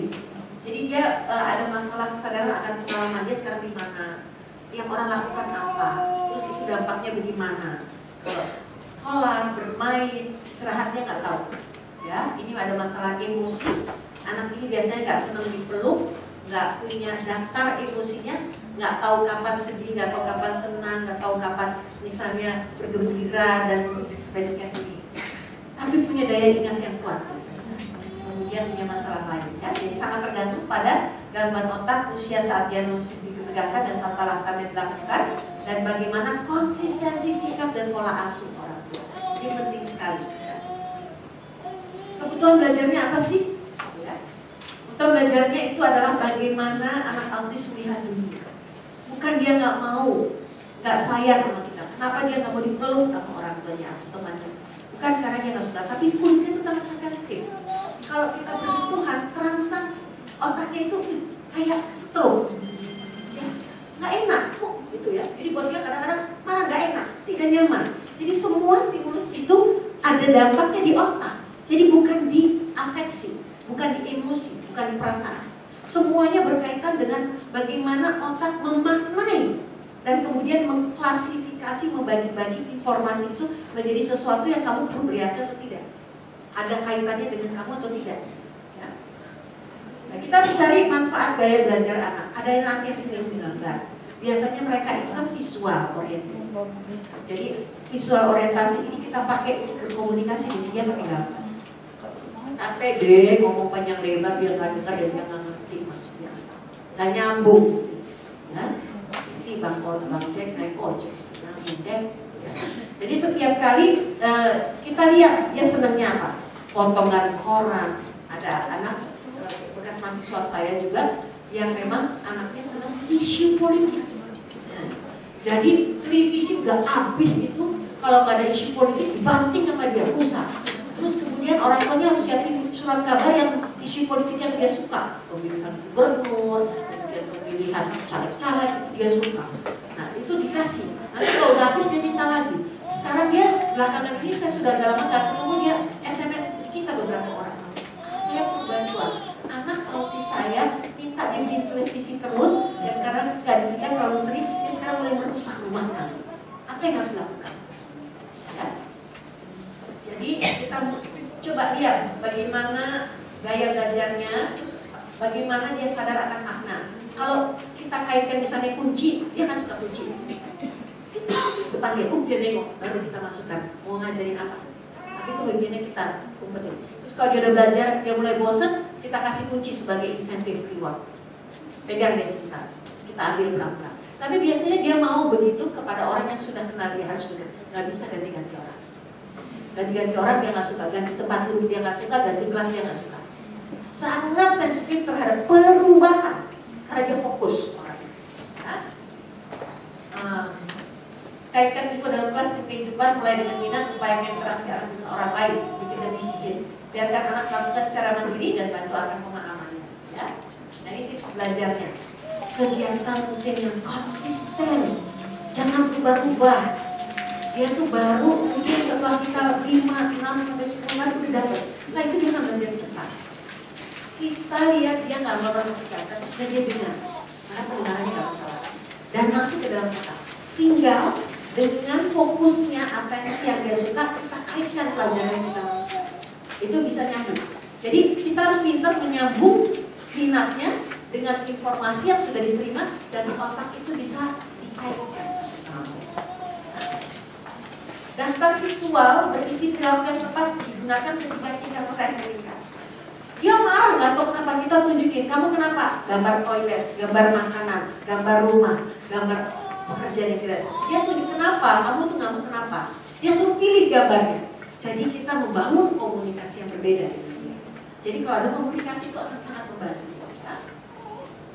Jadi dia ada masalah kesadaran akan pengalaman dia sekarang di mana, yang orang lakukan apa, terus itu dampaknya bagaimana. Kalau sekolah, bermain, istirahatnya nggak tahu. Ya, ini ada masalah emosi. Anak ini biasanya nggak senang dipeluk, nggak punya daftar emosinya, nggak tahu kapan sedih, nggak tahu kapan senang, nggak tahu kapan misalnya bergembira dan spesifiknya ini. Tapi punya daya ingat yang kuat. Kemudian punya masalah lain. Ya, jadi sangat tergantung pada gangguan otak, usia saat diagnosis ditegakkan dan tata laksana yang dilakukan, dan bagaimana konsistensi sikap dan pola asuh orang tua. Ini penting sekali. Kebutuhan belajarnya apa sih? Ya. Kebutuhan belajarnya itu adalah bagaimana anak autis melihat dunia. Bukan dia nggak mau, nggak sayang sama kita. Kenapa dia nggak mau dipeluk sama orang tuanya atau temannya? Bukan karena dia nggak suka, tapi kulitnya itu sangat sensitif. Kalau kita bersentuhan, terangsang otaknya itu kayak stroke. Ya, nggak enak, gitu ya. Jadi buat dia kadang-kadang malah nggak enak, tidak nyaman. Jadi semua stimulus itu ada dampaknya di otak. Jadi bukan di afeksi, bukan di emosi, bukan di perasaan. Semuanya berkaitan dengan bagaimana otak memaknai dan kemudian mengklasifikasi, membagi-bagi informasi itu menjadi sesuatu yang kamu perlu bereaksi atau tidak. Ada kaitannya dengan kamu atau tidak. Ya. Nah, kita harus cari manfaat gaya belajar anak. Ada yang nanti yang sendiri gambar. Biasanya mereka itu kan visual orientasi. Jadi visual orientasi ini kita pakai untuk berkomunikasi dengan dia pakai gambar. Tapi deh ngomong panjang lebar dia nggak dengar dan dia nggak ngerti maksudnya. Nggak nyambung. Ya. Nanti bang Jack naik ojek, Jack. Jadi setiap kali kita lihat dia senangnya apa. Potongan koran. Ada anak bekas mahasiswa saya juga yang memang anaknya senang isu politik. Jadi televisi udah habis itu, kalau nggak ada isu politik dibanting sama dia, rusak. Terus kemudian orang tuanya harus siapin surat kabar yang isu politik yang dia suka, pemilihan gubernur, kemudian pemilihan caleg-caleg dia suka. Nah itu dikasih kasih. Nanti kalau udah habis dia minta lagi. Sekarang dia belakangan ini saya sudah lama nggak ketemu, dia SMS kita beberapa orang. Saya perlu bantuan. Anak autis saya minta dibeliin televisi terus, dan karena gajinya terlalu sering, dia sekarang mulai merusak rumah kami. Apa yang harus dilakukan? Ya. Jadi kita coba lihat bagaimana gaya belajarnya, terus bagaimana dia sadar akan makna. Kalau kita kaitkan misalnya kunci, dia kan suka kunci. Depan dia nengok, baru kita masukkan. Mau ngajarin apa? Tapi itu bagiannya kita umpetin. Terus kalau dia udah belajar, dia mulai bosan, kita kasih kunci sebagai insentif reward. Pegang dia sebentar, kita ambil pelan-pelan. Tapi biasanya dia mau begitu kepada orang yang sudah kenal dia harus begitu. Gak bisa ganti-ganti orang. Ganti-ganti orang dia nggak suka, ganti tempat duduk dia nggak suka, ganti kelas dia nggak suka. Sangat sensitif terhadap perubahan karena dia fokus orang. Kaitkan juga dalam kelas kehidupan mulai dengan minat upaya interaksi anak dengan orang lain, bikin dan disiplin. Biarkan anak melakukan secara mandiri dan bantu akan pemahamannya. Ya, nah ini tips belajarnya. Kegiatan rutin yang konsisten, jangan berubah-ubah. Dia tuh baru mungkin setelah kita 5, 6 sampai 10 hari udah dapat. Nah itu dia nggak belajar cepat. Kita lihat dia nggak mau memperhatikan, tapi sudah dia dengar. Karena penggunaannya nggak masalah. Dan masuk ke dalam otak. Tinggal dengan fokusnya atensi yang dia suka, kita kaitkan pelajaran yang kita masukkan. Itu bisa nyambung. Jadi kita harus pintar menyambung minatnya dengan informasi yang sudah diterima, dan otak itu bisa dikaitkan. Daftar visual berisi perilaku yang tepat digunakan ketika tingkat stres meningkat. Dia marah nggak tahu kenapa, kita tunjukin, kamu kenapa? Gambar toilet, gambar makanan, gambar rumah, gambar pekerjaan yang tidak. Dia tunjuk kenapa, kamu tuh nggak mau kenapa. Dia suruh pilih gambarnya. Jadi kita membangun komunikasi yang berbeda dengan dia. Jadi kalau ada komunikasi itu akan sangat membantu. Ya.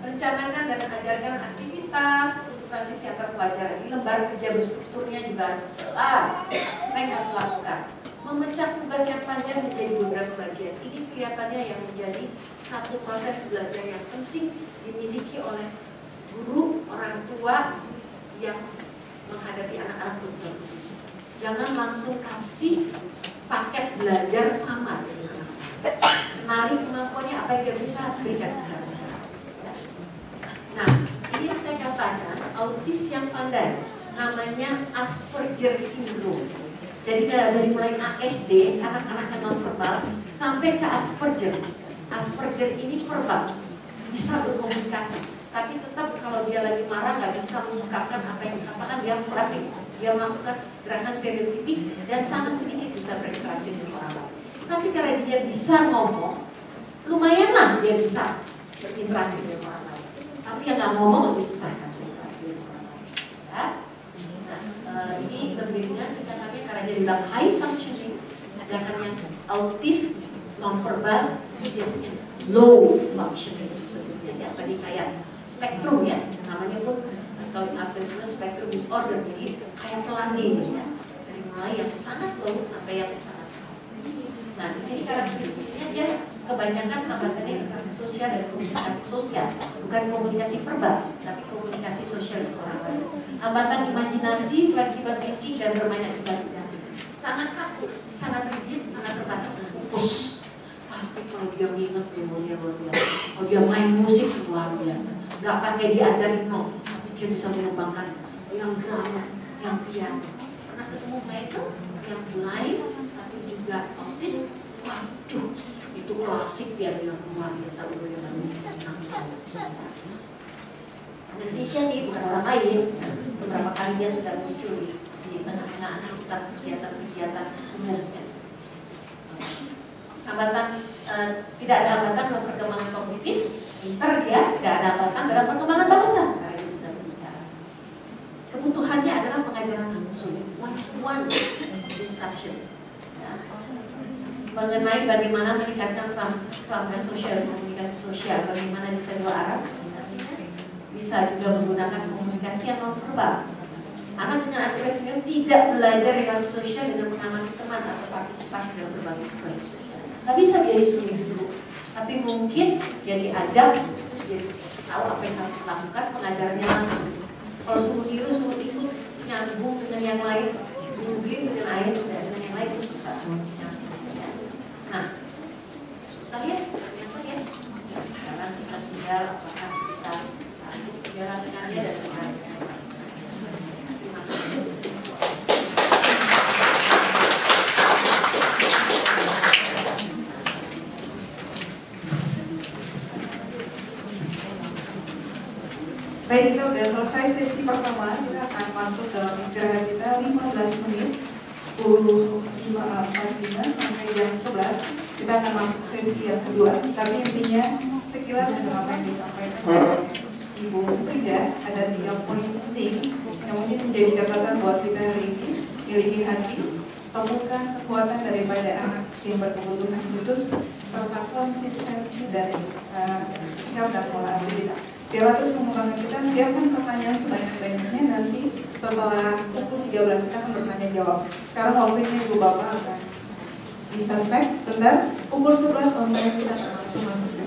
Rencanakan dan ajarkan aktivitas untuk transisi antar pelajaran. Ini lembar kerja berstrukturnya juga jelas. Apa yang harus dilakukan? Memecah tugas yang panjang menjadi beberapa bagian. Ini kelihatannya yang menjadi satu proses belajar yang penting dimiliki oleh guru, orang tua yang menghadapi anak-anak berkebutuhan khusus. Jangan langsung kasih paket belajar sama dengan anak-anak. Kenali kemampuannya, apa yang dia bisa berikan sekarang. Nah, ini yang saya katakan autis yang pandai, namanya Asperger syndrome. Jadi dari mulai ASD, anak-anak yang non-verbal, sampai ke Asperger. Asperger ini verbal, bisa berkomunikasi, tapi tetap kalau dia lagi marah nggak bisa mengungkapkan apa yang dikatakan, dia flapping, dia melakukan gerakan stereotipik dan sangat sedikit bisa berinteraksi dengan orang lain. Tapi karena dia bisa ngomong, lumayanlah dia bisa berinteraksi dengan orang lain. Tapi yang nggak ngomong lebih susah kan berinteraksi dengan orang lain. Ya? Nah, ini lebihnya kita pakai karena dia bilang high functioning, sedangkan yang autis non-verbal biasanya low functioning sebetulnya, ya, tadi kayak spektrum ya, namanya pun atau autism spektrum disorder, jadi kayak pelangi gitu ya, dari mulai yang sangat low sampai yang sangat high. Nah di sini karakteristiknya dia kebanyakan hambatannya interaksi sosial dan komunikasi sosial, bukan komunikasi verbal, tapi komunikasi sosial dengan orang lain. Hambatan imajinasi, fleksibel thinking dan bermain akibat sangat kaku, sangat rigid, sangat terbatas dan fokus. Tapi kalau dia mengingat ilmunya luar biasa, kalau dia main musik luar biasa, nggak pakai diajarin no, tapi dia bisa mengembangkan yang drama, yang piano. Pernah ketemu Michael yang lain, tapi juga autis, waduh, itu klasik dia yang luar biasa udah yang Indonesia nih bukan orang lain, beberapa kali dia sudah muncul di tengah-tengah aktivitas kegiatan-kegiatan umumnya. Hambatan tidak ada hambatan dalam perkembangan kognitif, pintar dia, tidak ada hambatan dalam perkembangan bahasa, karena dia bisa berbicara. Kebutuhannya adalah pengajaran langsung, one-to-one instruction. Ya. Mengenai bagaimana meningkatkan keterampilan sosial, komunikasi sosial, bagaimana bisa dua arah komunikasinya, bisa juga menggunakan komunikasi yang non-verbal. Anak dengan Asperger syndrome tidak belajar relasi sosial dengan mengamati teman atau partisipasi dalam berbagai sekolah. Nggak bisa dia disuruh dulu, tapi mungkin dia diajak, dia tahu apa yang harus dilakukan, pengajarannya langsung. Kalau suruh tiru, suruh ikut, nyambung dengan yang lain, googling dengan ayat dan dengan yang lain itu susah. Ya. Nah, susah ya, ternyata ya. Sekarang kita tinggal apakah kita jalankannya dan sebagainya. Terima kasih. Baik, kita sudah selesai sesi pertama. Kita akan masuk dalam istirahat kita 15 menit 10.55 sampai jam 11. Kita akan masuk sesi yang kedua. Tapi intinya sekilas dengan apa yang disampaikan oleh Ibu Frida, ada 3 poin penting yang mungkin menjadi catatan buat kita hari ini. Miliki hati, temukan kekuatan daripada anak yang berkebutuhan khusus, serta konsistensi dari sikap dan pola kita. Biarlah terus pengembangan kita, siapkan pertanyaan sebanyak-banyaknya. Nanti setelah pukul 13 kita akan bertanya jawab. Sekarang waktunya Ibu Bapak akan di suspek sebentar. Pukul 11 online kita akan langsung masuk.